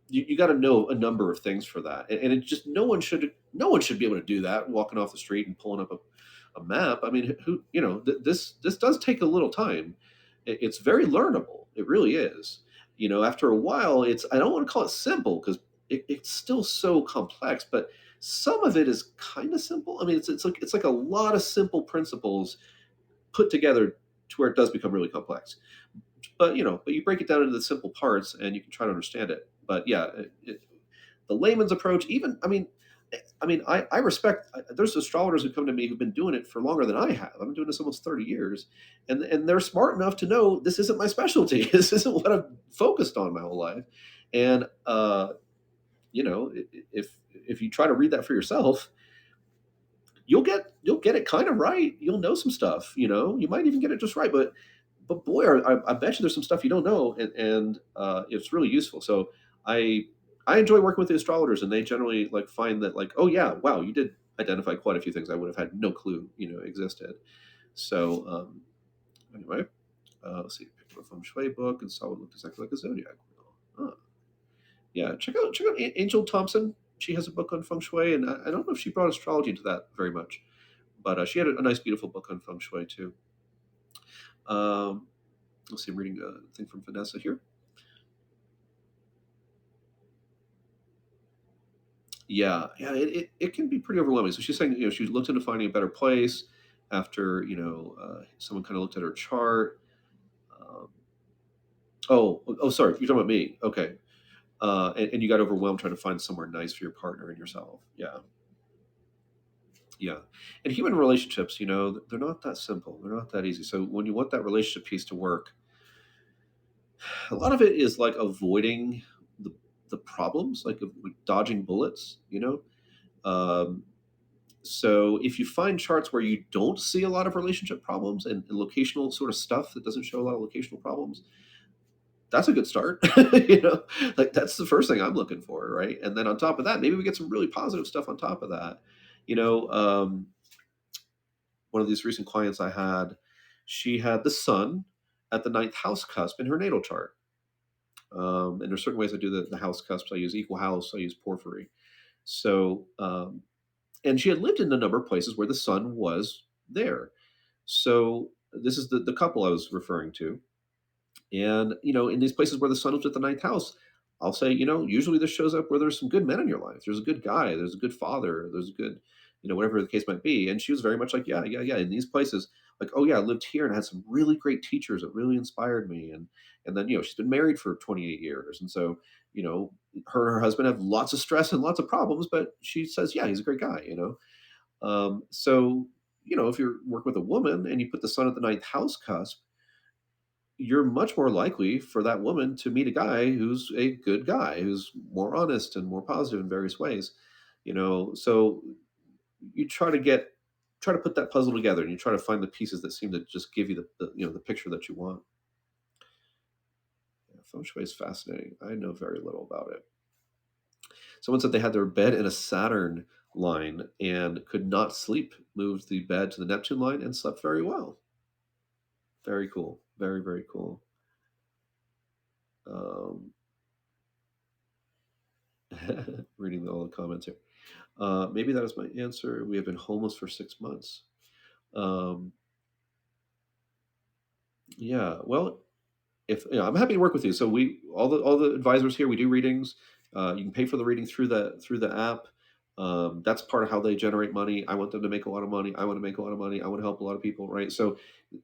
You got to know a number of things for that, and it just no one should be able to do that walking off the street and pulling up a map. I mean, who this does take a little time. It's very learnable. It really is. After a while, I don't want to call it simple, because it's still so complex, but some of it is kind of simple. I mean, it's like a lot of simple principles put together to where it does become really complex. But you break it down into the simple parts, and you can try to understand it. But yeah, the layman's approach, even I respect. There's astrologers who come to me who've been doing it for longer than I have. I've been doing this almost 30 years, and they're smart enough to know this isn't my specialty. This isn't what I've focused on my whole life. And if you try to read that for yourself, you'll get it kind of right. You'll know some stuff. You might even get it just right, but boy, I bet you there's some stuff you don't know, and it's really useful. So I I enjoy working with the astrologers, and they generally like find that like, oh yeah, wow, you did identify quite a few things I would have had no clue existed. So anyway, let's see, picked up a feng shui book and saw what looked exactly like a zodiac. Huh. Yeah, check out Angel Thompson. She has a book on feng shui, and I don't know if she brought astrology into that very much, but she had a nice, beautiful book on feng shui too. Um, let's see, I'm reading a thing from Vanessa here. Yeah, yeah, it can be pretty overwhelming. So she's saying, she looked into finding a better place after, someone kind of looked at her chart. Um, oh, sorry, you're talking about me. Okay. And you got overwhelmed trying to find somewhere nice for your partner and yourself. Yeah, yeah. And human relationships, they're not that simple. They're not that easy. So when you want that relationship piece to work, a lot of it is like avoiding the the problems, like dodging bullets. Um, So if you find charts where you don't see a lot of relationship problems and locational sort of stuff that doesn't show a lot of locational problems, that's a good start. Like that's the first thing I'm looking for, right? And then on top of that, maybe we get some really positive stuff on top of that. You know, um, One of these recent clients I had, she had the sun at the ninth house cusp in her natal chart. And there's certain ways I do the house cusps. I use equal house. I use porphyry. So, and she had lived in a number of places where the sun was there. So this is the couple I was referring to. And, in these places where the sun was at the ninth house, I'll say, usually this shows up where there's some good men in your life. There's a good guy, there's a good father, there's a good, whatever the case might be. And she was very much like, yeah, yeah, yeah. In these places, like, oh yeah, I lived here and I had some really great teachers that really inspired me. And then, she's been married for 28 years. And so, you know, her and her husband have lots of stress and lots of problems, but she says, yeah, he's a great guy. So, if you're working with a woman and you put the sun at the ninth house cusp, you're much more likely for that woman to meet a guy who's a good guy, who's more honest and more positive in various ways. So you try to put that puzzle together and you try to find the pieces that seem to just give you the picture that you want. Yeah, feng shui is fascinating. I know very little about it. Someone said they had their bed in a Saturn line and could not sleep, moved the bed to the Neptune line and slept very well. Very cool. Very, very cool. Um, reading all the comments here. Maybe that is my answer. We have been homeless for 6 months. Um, yeah. Well, if I'm happy to work with you. So we all the advisors here, we do readings. You can pay for the reading through the app. That's part of how they generate money. I want them to make a lot of money. I want to make a lot of money. I want to help a lot of people, right? So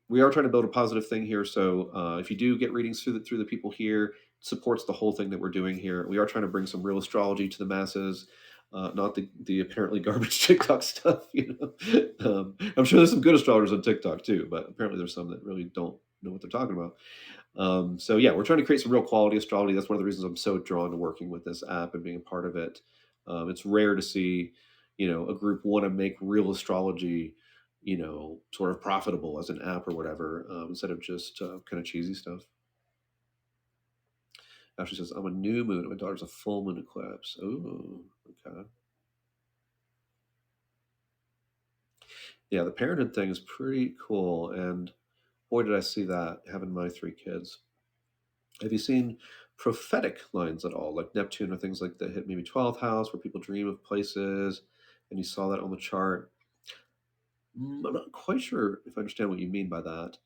we are trying to build a positive thing here. So if you do get readings through the people here, it supports the whole thing that we're doing here. We are trying to bring some real astrology to the masses. Not the apparently garbage TikTok stuff. I'm sure there's some good astrologers on TikTok too, but apparently there's some that really don't know what they're talking about. So yeah, we're trying to create some real quality astrology. That's one of the reasons I'm so drawn to working with this app and being a part of it. It's rare to see, a group want to make real astrology, sort of profitable as an app or whatever, instead of just kind of cheesy stuff. Ashley says, I'm a new moon. And my daughter's a full moon eclipse. Oh, okay. Yeah, the parenthood thing is pretty cool. And boy, did I see that having my three kids. Have you seen prophetic lines at all, like Neptune or things like that hit maybe 12th house where people dream of places and you saw that on the chart? I'm not quite sure if I understand what you mean by that.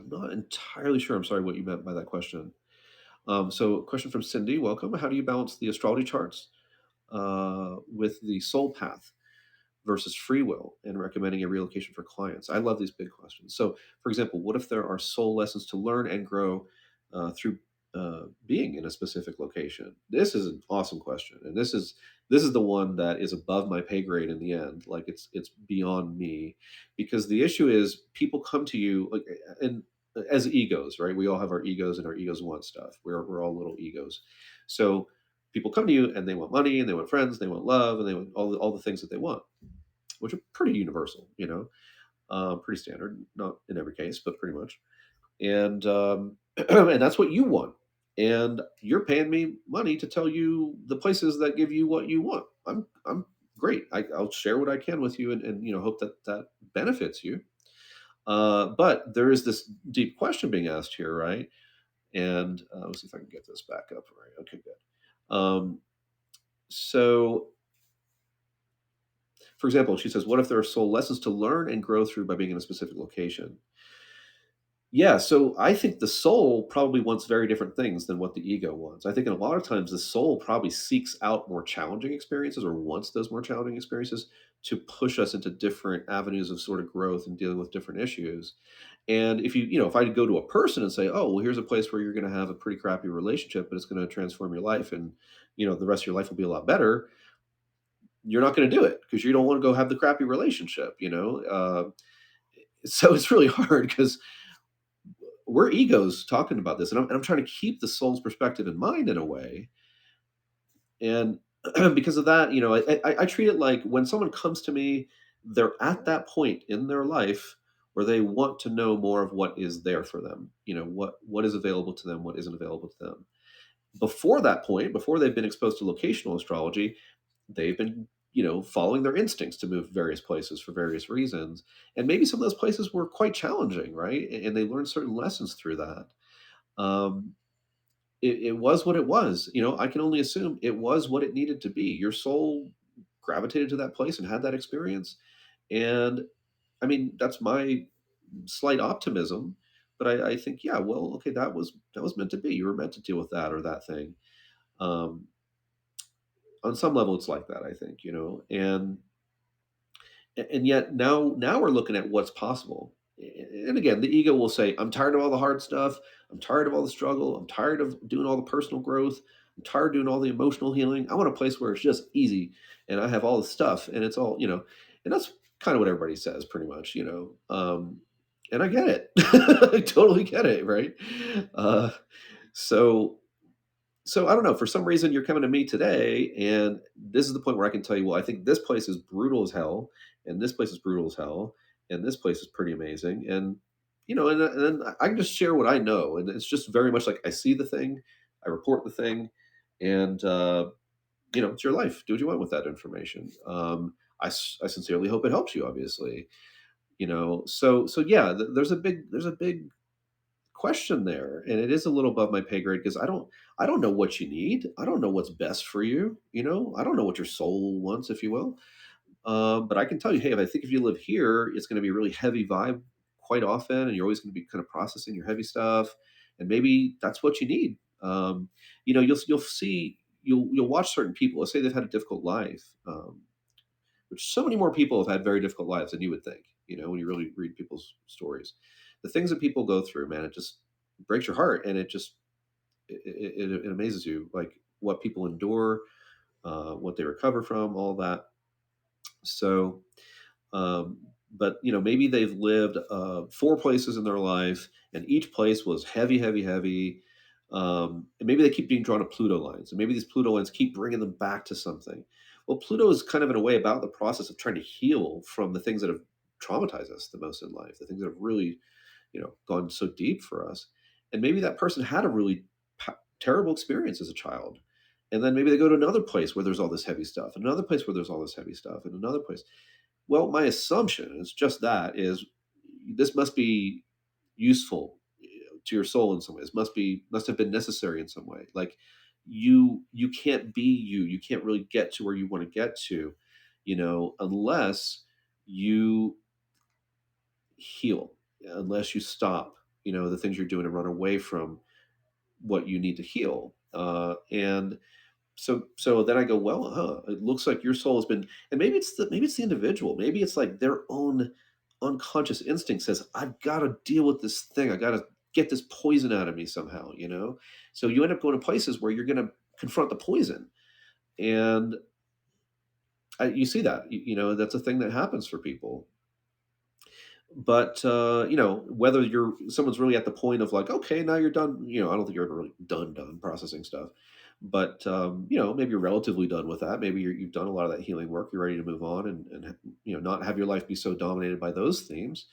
I'm not entirely sure. I'm sorry what you meant by that question. So, a question from Cindy. Welcome. How do you balance the astrology charts with the soul path versus free will and recommending a relocation for clients? I love these big questions. So, for example, what if there are soul lessons to learn and grow through being in a specific location? This is an awesome question, and this is the one that is above my pay grade in the end. Like it's beyond me, because the issue is people come to you like and as egos, right? We all have our egos, and our egos want stuff. We're all little egos, so people come to you and they want money and they want friends, they want love, and they want all the things that they want. which are pretty universal, pretty standard, not in every case, but pretty much. And and that's what you want. And you're paying me money to tell you the places that give you what you want. I'm great. I'll share what I can with you, and hope that that benefits you. But there is this deep question being asked here, right? And let's see if I can get this back up. Right. Okay, good. So, for example, she says, "What if there are soul lessons to learn and grow through by being in a specific location?" Yeah, so I think the soul probably wants very different things than what the ego wants. I think in a lot of times the soul probably seeks out more challenging experiences or wants those more challenging experiences to push us into different avenues of sort of growth and dealing with different issues. And if I go to a person and say, "Oh, well, here's a place where you're going to have a pretty crappy relationship, but it's going to transform your life, and the rest of your life will be a lot better," you're not going to do it because you don't want to go have the crappy relationship. So it's really hard because we're egos talking about this, and I'm trying to keep the soul's perspective in mind in a way. And because of that, I treat it like when someone comes to me, they're at that point in their life where they want to know more of what is there for them. What is available to them, what isn't available to them. Before that point, before they've been exposed to locational astrology, they've been following their instincts to move various places for various reasons, and maybe some of those places were quite challenging, right? And they learned certain lessons through that. um, it was what it was. I can only assume it was what it needed to be. Your soul gravitated to that place and had that experience. And I mean, that's my slight optimism, but I think, yeah, well, okay, that was meant to be. You were meant to deal with that or that thing. Um, on some level, it's like that, I think, and yet now we're looking at what's possible. And again, the ego will say, "I'm tired of all the hard stuff. I'm tired of all the struggle. I'm tired of doing all the personal growth. I'm tired of doing all the emotional healing. I want a place where it's just easy and I have all the stuff and it's all." And that's kind of what everybody says pretty much. And I get it. I totally get it, right? uh so so I don't know. For some reason, you're coming to me today, and this is the point where I can tell you, well, I think this place is brutal as hell, and this place is brutal as hell, and this place is pretty amazing, and then I can just share what I know, and it's just very much like I see the thing, I report the thing, and it's your life. Do what you want with that information. I sincerely hope it helps you. Obviously, so yeah, there's a big question there, and it is a little above my pay grade because I don't know what you need. I don't know what's best for you. I don't know what your soul wants, if you will. But I can tell you, hey, if you live here, it's going to be a really heavy vibe quite often, and you're always going to be kind of processing your heavy stuff, and maybe that's what you need. You'll see, you'll watch certain people. Let's say they've had a difficult life, which so many more people have had very difficult lives than you would think. When you really read people's stories, the things that people go through, man, it just breaks your heart, and it amazes you, like what people endure, what they recover from, all that. So, um, but maybe they've lived four places in their life, and each place was heavy, heavy, heavy. And maybe they keep being drawn to Pluto lines, and maybe these Pluto lines keep bringing them back to something. Well, Pluto is kind of in a way about the process of trying to heal from the things that have traumatized us the most in life, the things that have really, gone so deep for us. And maybe that person had a really terrible experience as a child. And then maybe they go to another place where there's all this heavy stuff, and another place where there's all this heavy stuff, and another place. Well, my assumption is just that is this must be useful to your soul in some ways. Must have been necessary in some way. Like you can't be you. You can't really get to where you want to get to, unless you heal, unless you stop, the things you're doing and run away from what you need to heal. And so then I go, well, it looks like your soul has been, and maybe it's the individual, maybe it's like their own unconscious instinct says, I've got to deal with this thing, I got to get this poison out of me somehow. So you end up going to places where you're going to confront the poison, and you see that, that's a thing that happens for people. But whether someone's really at the point of like, okay, now you're done. I don't think you're ever really done processing stuff. But maybe you're relatively done with that. Maybe you've done a lot of that healing work. You're ready to move on and not have your life be so dominated by those themes.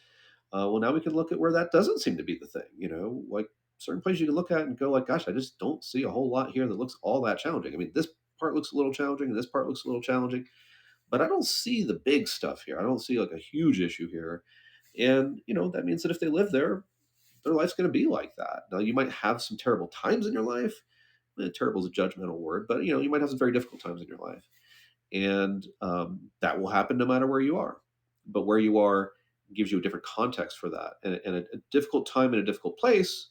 Well, now we can look at where that doesn't seem to be the thing. Like certain places you can look at and go like, gosh, I just don't see a whole lot here that looks all that challenging. I mean, this part looks a little challenging, and this part looks a little challenging, but I don't see the big stuff here. I don't see like a huge issue here. And that means that if they live there, their life's going to be like that. Now, you might have some terrible times in your life. Terrible is a judgmental word, but you might have some very difficult times in your life, and that will happen no matter where you are. But where you are gives you a different context for that, and a difficult time in a difficult place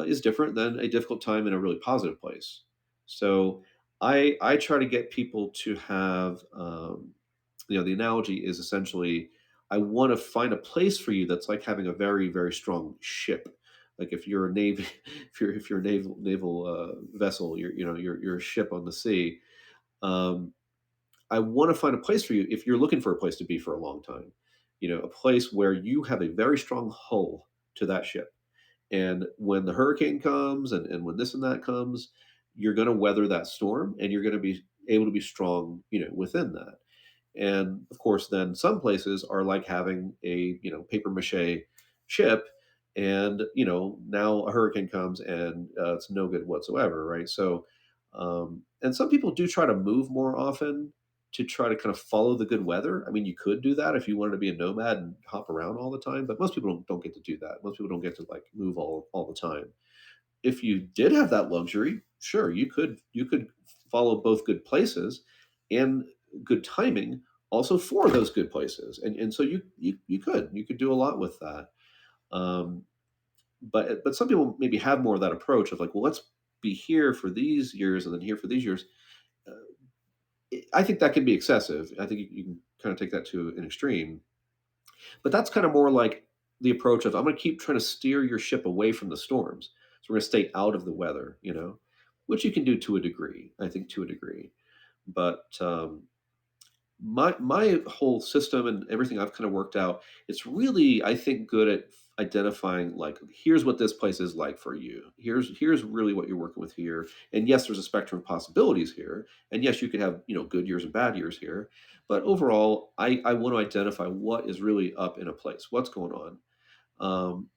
is different than a difficult time in a really positive place. So I try to get people to have the analogy is essentially I want to find a place for you that's like having a very very strong ship. Like if you're a navy, if you're a naval vessel, you're a ship on the sea. Um, I want to find a place for you if you're looking for a place to be for a long time. A place where you have a very strong hull to that ship, and when the hurricane comes and when this and that comes, you're going to weather that storm and you're going to be able to be strong, within that. And of course, then some places are like having a paper mache ship, and now a hurricane comes and it's no good whatsoever, right? So, and some people do try to move more often to try to kind of follow the good weather. I mean, you could do that if you wanted to be a nomad and hop around all the time, but most people don't get to do that. Most people don't get to like move all the time. If you did have that luxury, sure, you could follow both good places and good timing also for those good places. And so you could do a lot with that. Um, but some people maybe have more of that approach of like, well, let's be here for these years and then here for these years. I think that can be excessive. I think you can kind of take that to an extreme, but that's kind of more like the approach of I'm going to keep trying to steer your ship away from the storms. So we're going to stay out of the weather, which you can do to a degree. I think to a degree, but my whole system and everything I've kind of worked out, it's really I think good at identifying like here's what this place is like for you. Here's really what you're working with here. And yes, there's a spectrum of possibilities here. And yes, you could have good years and bad years here. But overall, I want to identify what is really up in a place, what's going on.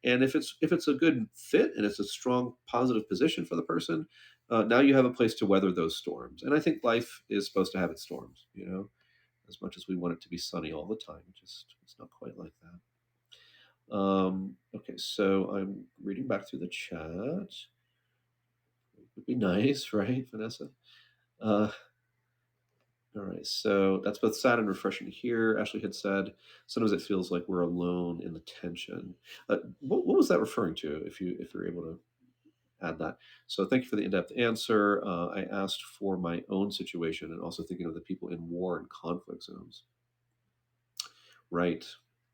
And if it's a good fit and it's a strong positive position for the person, now you have a place to weather those storms. And I think life is supposed to have its storms, as much as we want it to be sunny all the time. Just it's not quite like that. Okay, so I'm reading back through the chat. It would be nice, right, Vanessa? Uh, all right, so that's both sad and refreshing to hear. Ashley had said sometimes it feels like we're alone in the tension. What was that referring to? If you're able to add that. So thank you for the in-depth answer. I asked for my own situation and also thinking of the people in war and conflict zones. Right.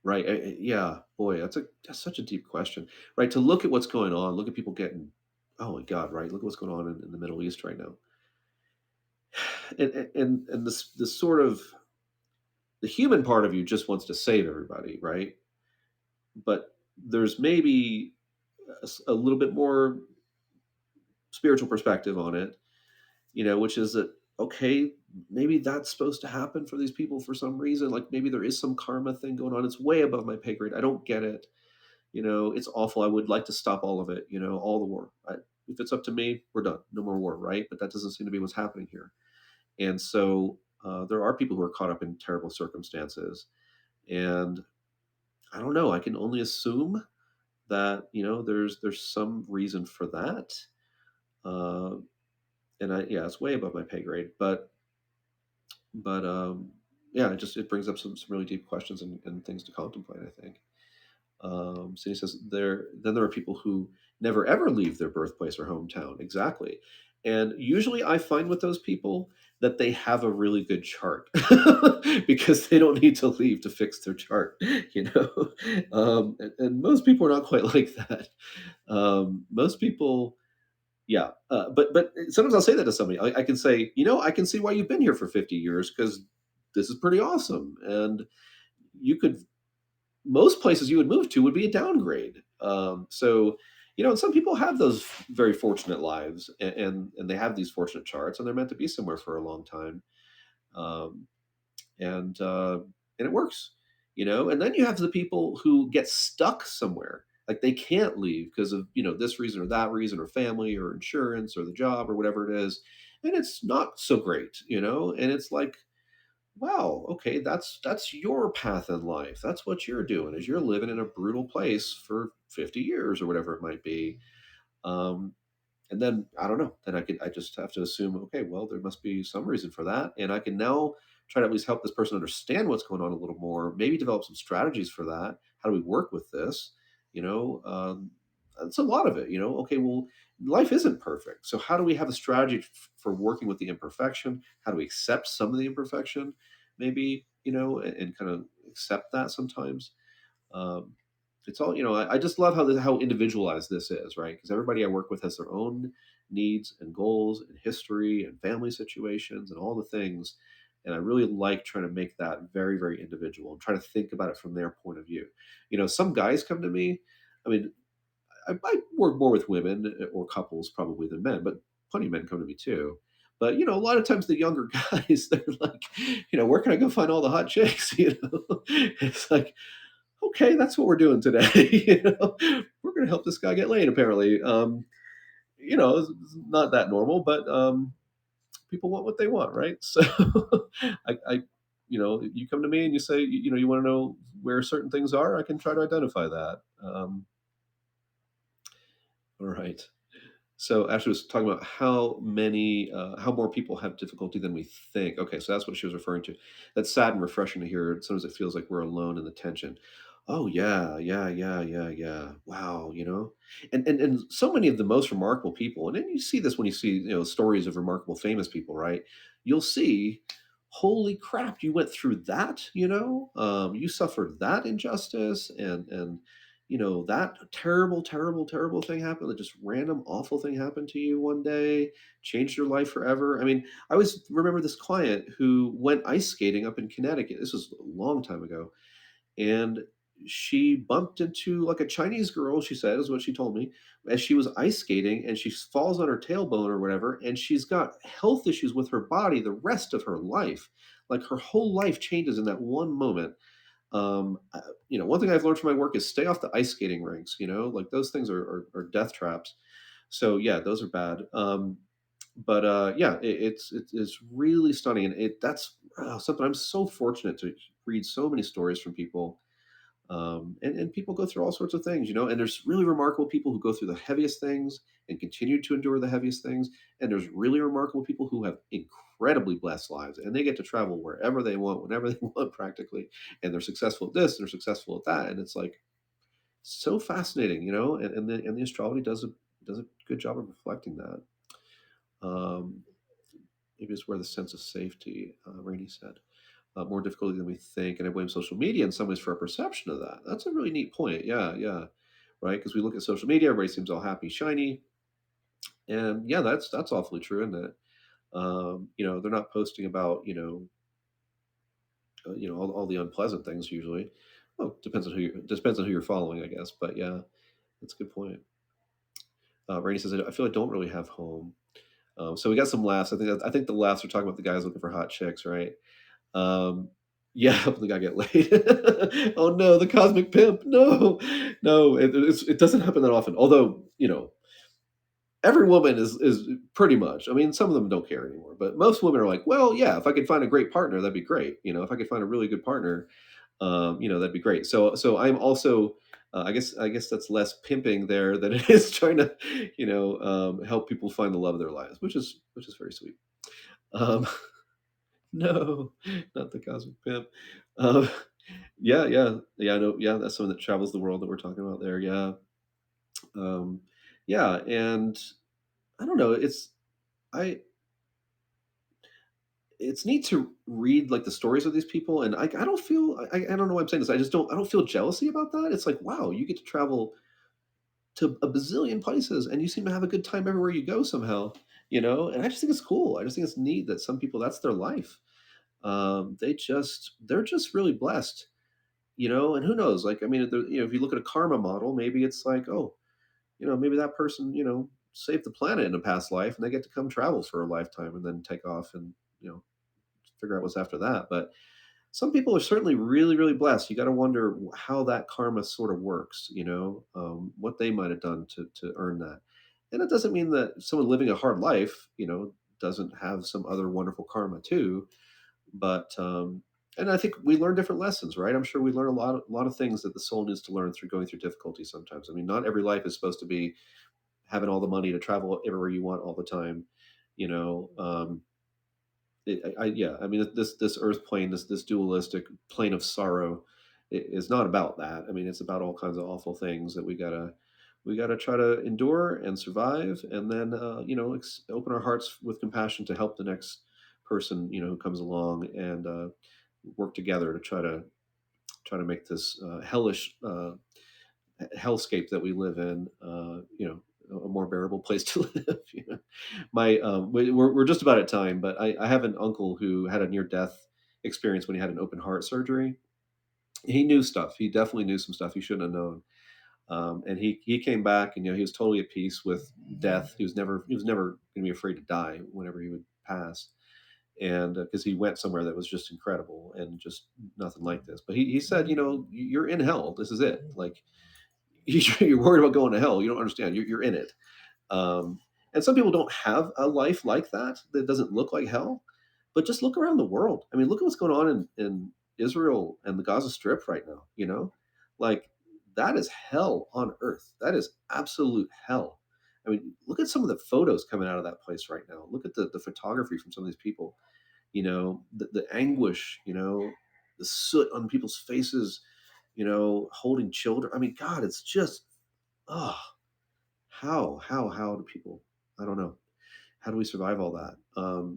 Right. Yeah. Boy, that's such a deep question. Right. To look at what's going on, look at people getting, oh my God, right. Look at what's going on in the Middle East right now. And this sort of the human part of you just wants to save everybody, right? But there's maybe a little bit more spiritual perspective on it, which is that okay, maybe that's supposed to happen for these people for some reason. Like maybe there is some karma thing going on. It's way above my pay grade. I don't get it. It's awful. I would like to stop all of it. All the war. If it's up to me, we're done. No more war, right? But that doesn't seem to be what's happening here. And so there are people who are caught up in terrible circumstances, and I don't know. I can only assume that there's some reason for that. Uh, and yeah, it's way above my pay grade, but yeah, it brings up some really deep questions and things to contemplate, I think. So he says there are people who never ever leave their birthplace or hometown. Exactly. And usually I find with those people that they have a really good chart because they don't need to leave to fix their chart, and most people are not quite like that. Most people, yeah. But sometimes I'll say that to somebody. I can say, I can see why you've been here for 50 years because this is pretty awesome. And you could most places you would move to would be a downgrade. So And some people have those very fortunate lives, and they have these fortunate charts, and they're meant to be somewhere for a long time. Um, and and it works, and then you have the people who get stuck somewhere, like they can't leave because of this reason or that reason, or family or insurance or the job or whatever it is, and it's not so great, and it's like, wow, okay, that's your path in life. That's what you're doing, is you're living in a brutal place for 50 years or whatever it might be. um, and then I don't know. Then I just have to assume, okay, well, there must be some reason for that, and I can now try to at least help this person understand what's going on a little more. Maybe develop some strategies for that. How do we work with this? That's a lot of it. Okay, well, life isn't perfect, so how do we have a strategy for working with the imperfection? How do we accept some of the imperfection? Maybe and kind of accept that sometimes. um, it's all, I just love how individualized this is, right? Because everybody I work with has their own needs and goals and history and family situations and all the things. And I really like trying to make that very, very individual and try to think about it from their point of view. Some guys come to me. I mean, I work more with women or couples probably than men, but plenty of men come to me too. But a lot of times the younger guys, they're like, where can I go find all the hot chicks? It's like, okay, that's what we're doing today. We're going to help this guy get laid. Apparently, it's not that normal, but people want what they want, right? So, you come to me and you say, you want to know where certain things are. I can try to identify that. All right. So Ashley was talking about how more people have difficulty than we think. Okay, so that's what she was referring to. That's sad and refreshing to hear. Sometimes it feels like we're alone in the tension. Oh yeah, yeah, yeah, yeah, yeah. Wow, and so many of the most remarkable people, and then you see this when you see stories of remarkable famous people, right? You'll see, holy crap, you went through that. You suffered that injustice, and that terrible, terrible, terrible thing happened, that just random awful thing happened to you one day, changed your life forever. I mean, I always remember this client who went ice skating up in Connecticut. This was a long time ago. And she bumped into like a Chinese girl, she said, is what she told me, as she was ice skating, and she falls on her tailbone or whatever. And she's got health issues with her body the rest of her life. Like her whole life changes in that one moment. One thing I've learned from my work is stay off the ice skating rinks. Like those things are death traps. So yeah, those are bad. But yeah, it's really stunning, and that's something I'm so fortunate to read so many stories from people. And people go through all sorts of things, and there's really remarkable people who go through the heaviest things and continue to endure the heaviest things. And there's really remarkable people who have incredibly blessed lives, and they get to travel wherever they want, whenever they want, practically. And they're successful at this, and they're successful at that. And it's like so fascinating, and the astrology does a good job of reflecting that. Um, Maybe it's where the sense of safety, Rainey said, more difficulty than we think. And I blame social media in some ways for our perception of that. That's a really neat point. Yeah, yeah. Right. Because we look at social media, everybody seems all happy, shiny. And yeah, that's awfully true, isn't it? They're not posting about, all the unpleasant things usually. Well, depends on who you're following, I guess. But yeah, that's a good point. Rainey says, I feel I don't really have home. So we got some laughs. I think the laughs are talking about the guys looking for hot chicks, right? Um, yeah, helping the guy get laid. Oh no, the cosmic pimp. No, no, it doesn't happen that often. Although every woman is pretty much. I mean, some of them don't care anymore, but most women are like, well, yeah, if I could find a great partner, that'd be great. If I could find a really good partner, that'd be great. So I'm also. I guess that's less pimping there than it is trying to, help people find the love of their lives, which is very sweet. Um, no, not the cosmic pimp. Um, yeah, yeah, yeah. No, yeah. That's someone that travels the world that we're talking about there. Yeah, um, yeah. And I don't know. I. It's neat to read like the stories of these people, and I don't feel I don't know why I'm saying this. I don't feel jealousy about that. It's like, wow, you get to travel to a bazillion places, and you seem to have a good time everywhere you go somehow. And I just think it's cool. I just think it's neat that some people, that's their life. They're just really blessed. And who knows, like, I mean, if you look at a karma model, maybe it's like, oh, maybe that person, saved the planet in a past life, and they get to come travel for a lifetime and then take off and, you know, figure out what's after that. But some people are certainly really, really blessed. You got to wonder how that karma sort of works, what they might have done to earn that. And it doesn't mean that someone living a hard life, doesn't have some other wonderful karma too. But and I think we learn different lessons, right? I'm sure we learn a lot of things that the soul needs to learn through going through difficulty sometimes. I mean, not every life is supposed to be having all the money to travel everywhere you want all the time. You know, yeah, I mean, this earth plane, this dualistic plane of sorrow, is not about that. I mean, it's about all kinds of awful things that we gotta try to endure and survive, and then open our hearts with compassion to help the next person who comes along, and work together to try to make this hellish hellscape that we live in, a more bearable place to live. My we're just about at time, but I have an uncle who had a near death experience when he had an open heart surgery. He knew stuff. He definitely knew some stuff he shouldn't have known. And he came back, and he was totally at peace with death. He was never going to be afraid to die whenever he would pass, and because he went somewhere that was just incredible and just nothing like this. But he said, you're in hell. This is it. Like, you're worried about going to hell. You don't understand. You're in it. Um, and some people don't have a life like that that doesn't look like hell. But just look around the world. I mean, look at what's going on in Israel and the Gaza Strip right now. Like, that is hell on earth. That is absolute hell. I mean, look at some of the photos coming out of that place right now. Look at the photography from some of these people. The anguish. The soot on people's faces. Holding children. I mean, God, it's just, oh, how do people? I don't know. How do we survive all that?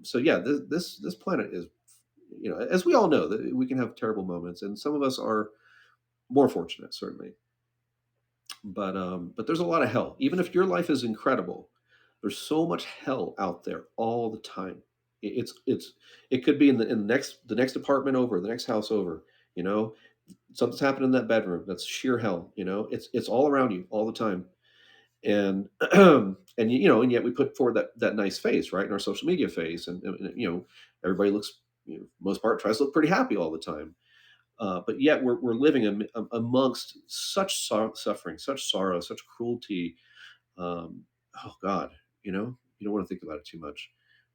So yeah, this planet is, as we all know, that we can have terrible moments, and some of us are more fortunate, certainly. But there's a lot of hell. Even if your life is incredible, there's so much hell out there all the time. It could be in the next apartment over, the next house over. You know, Something's happened in that bedroom. That's sheer hell. It's all around you all the time. And and yet we put forward that nice face, right, in our social media face, and everybody looks, most part, tries to look pretty happy all the time. But yet we're living amongst such suffering, such sorrow, such cruelty. Oh God, you don't want to think about it too much,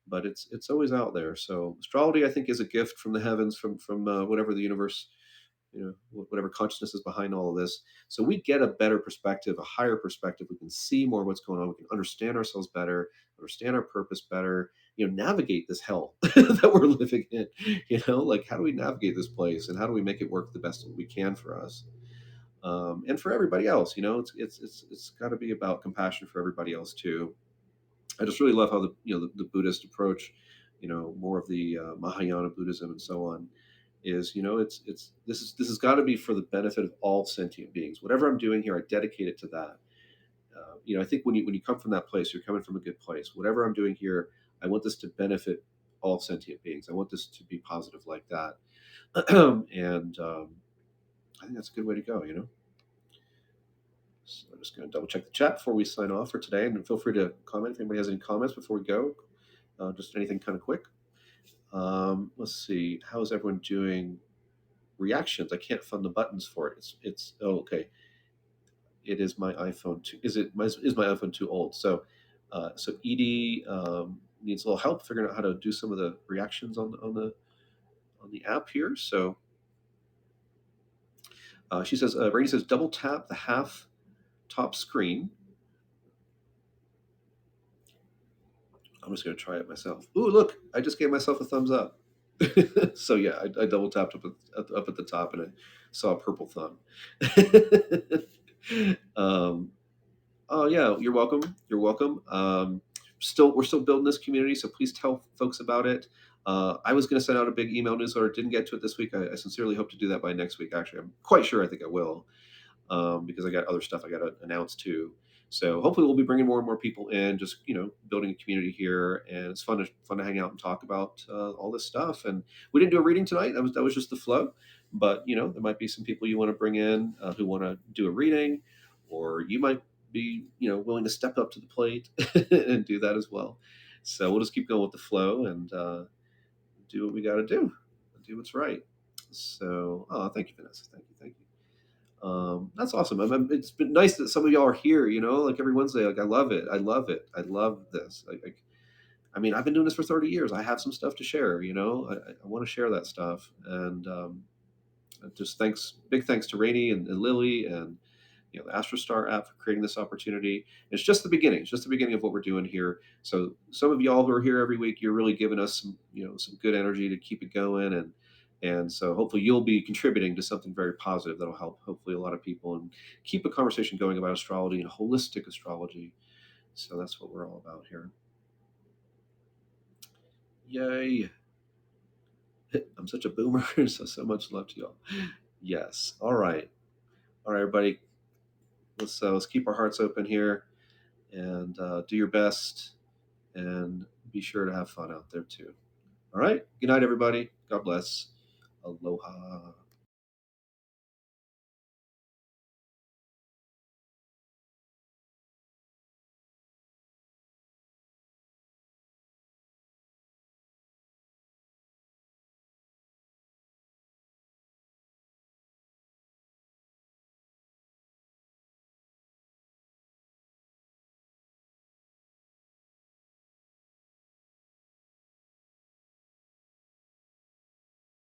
but it's always out there. So astrology, I think, is a gift from the heavens, from whatever the universe, whatever consciousness is behind all of this. So we get a better perspective, a higher perspective. We can see more what's going on. We can understand ourselves better, understand our purpose better, navigate this hell that we're living in. Like, how do we navigate this place, and how do we make it work the best we can for us, and for everybody else? It's got to be about compassion for everybody else too. I just really love how the Buddhist approach, more of the Mahayana Buddhism and so on, is, this has got to be for the benefit of all sentient beings. Whatever I'm doing here, I dedicate it to that. I think when you come from that place, you're coming from a good place. Whatever I'm doing here, I want this to benefit all sentient beings. I want this to be positive like that, and I think that's a good way to go. So I'm just going to double check the chat before we sign off for today, and feel free to comment if anybody has any comments before we go. Just anything kind of quick. Let's see. How is everyone doing? Reactions. I can't find the buttons for it. It's oh, okay. It is my iPhone too. Is my iPhone too old? So Edie needs a little help figuring out how to do some of the reactions on the app here. So she says, Rainy says, double tap the half top screen. I'm just going to try it myself. Ooh, look! I just gave myself a thumbs up. So yeah, I double tapped up at the top, and I saw a purple thumb. um, oh yeah, you're welcome. You're welcome. We're still building this community, so please tell folks about it. I was going to send out a big email newsletter, didn't get to it this week. I sincerely hope to do that by next week. Actually, I'm quite sure. I think I will, because I got other stuff I got to announce too. So hopefully we'll be bringing more and more people in, just building a community here, and it's fun to hang out and talk about all this stuff. And we didn't do a reading tonight. That was just the flow. But there might be some people you want to bring in who want to do a reading, or you might be willing to step up to the plate and do that as well. So we'll just keep going with the flow and do what we got to do what's right. So, oh, thank you, Vanessa. Thank you. That's awesome. It's been nice that some of y'all are here. Like every Wednesday. Like I love it. I love it. I love this. I mean, I've been doing this for 30 years. I have some stuff to share. I want to share that stuff. And just big thanks to Rainey and Lily and the AstroStar app for creating this opportunity. It's just the beginning. It's just the beginning of what we're doing here. So some of y'all who are here every week, you're really giving us some good energy to keep it going, and so hopefully you'll be contributing to something very positive that'll help hopefully a lot of people and keep a conversation going about astrology and holistic astrology. So that's what we're all about here. Yay! I'm such a boomer. So much love to y'all. Yes. All right, everybody. Let's keep our hearts open here and do your best and be sure to have fun out there too. All right. Good night, everybody. God bless. Aloha.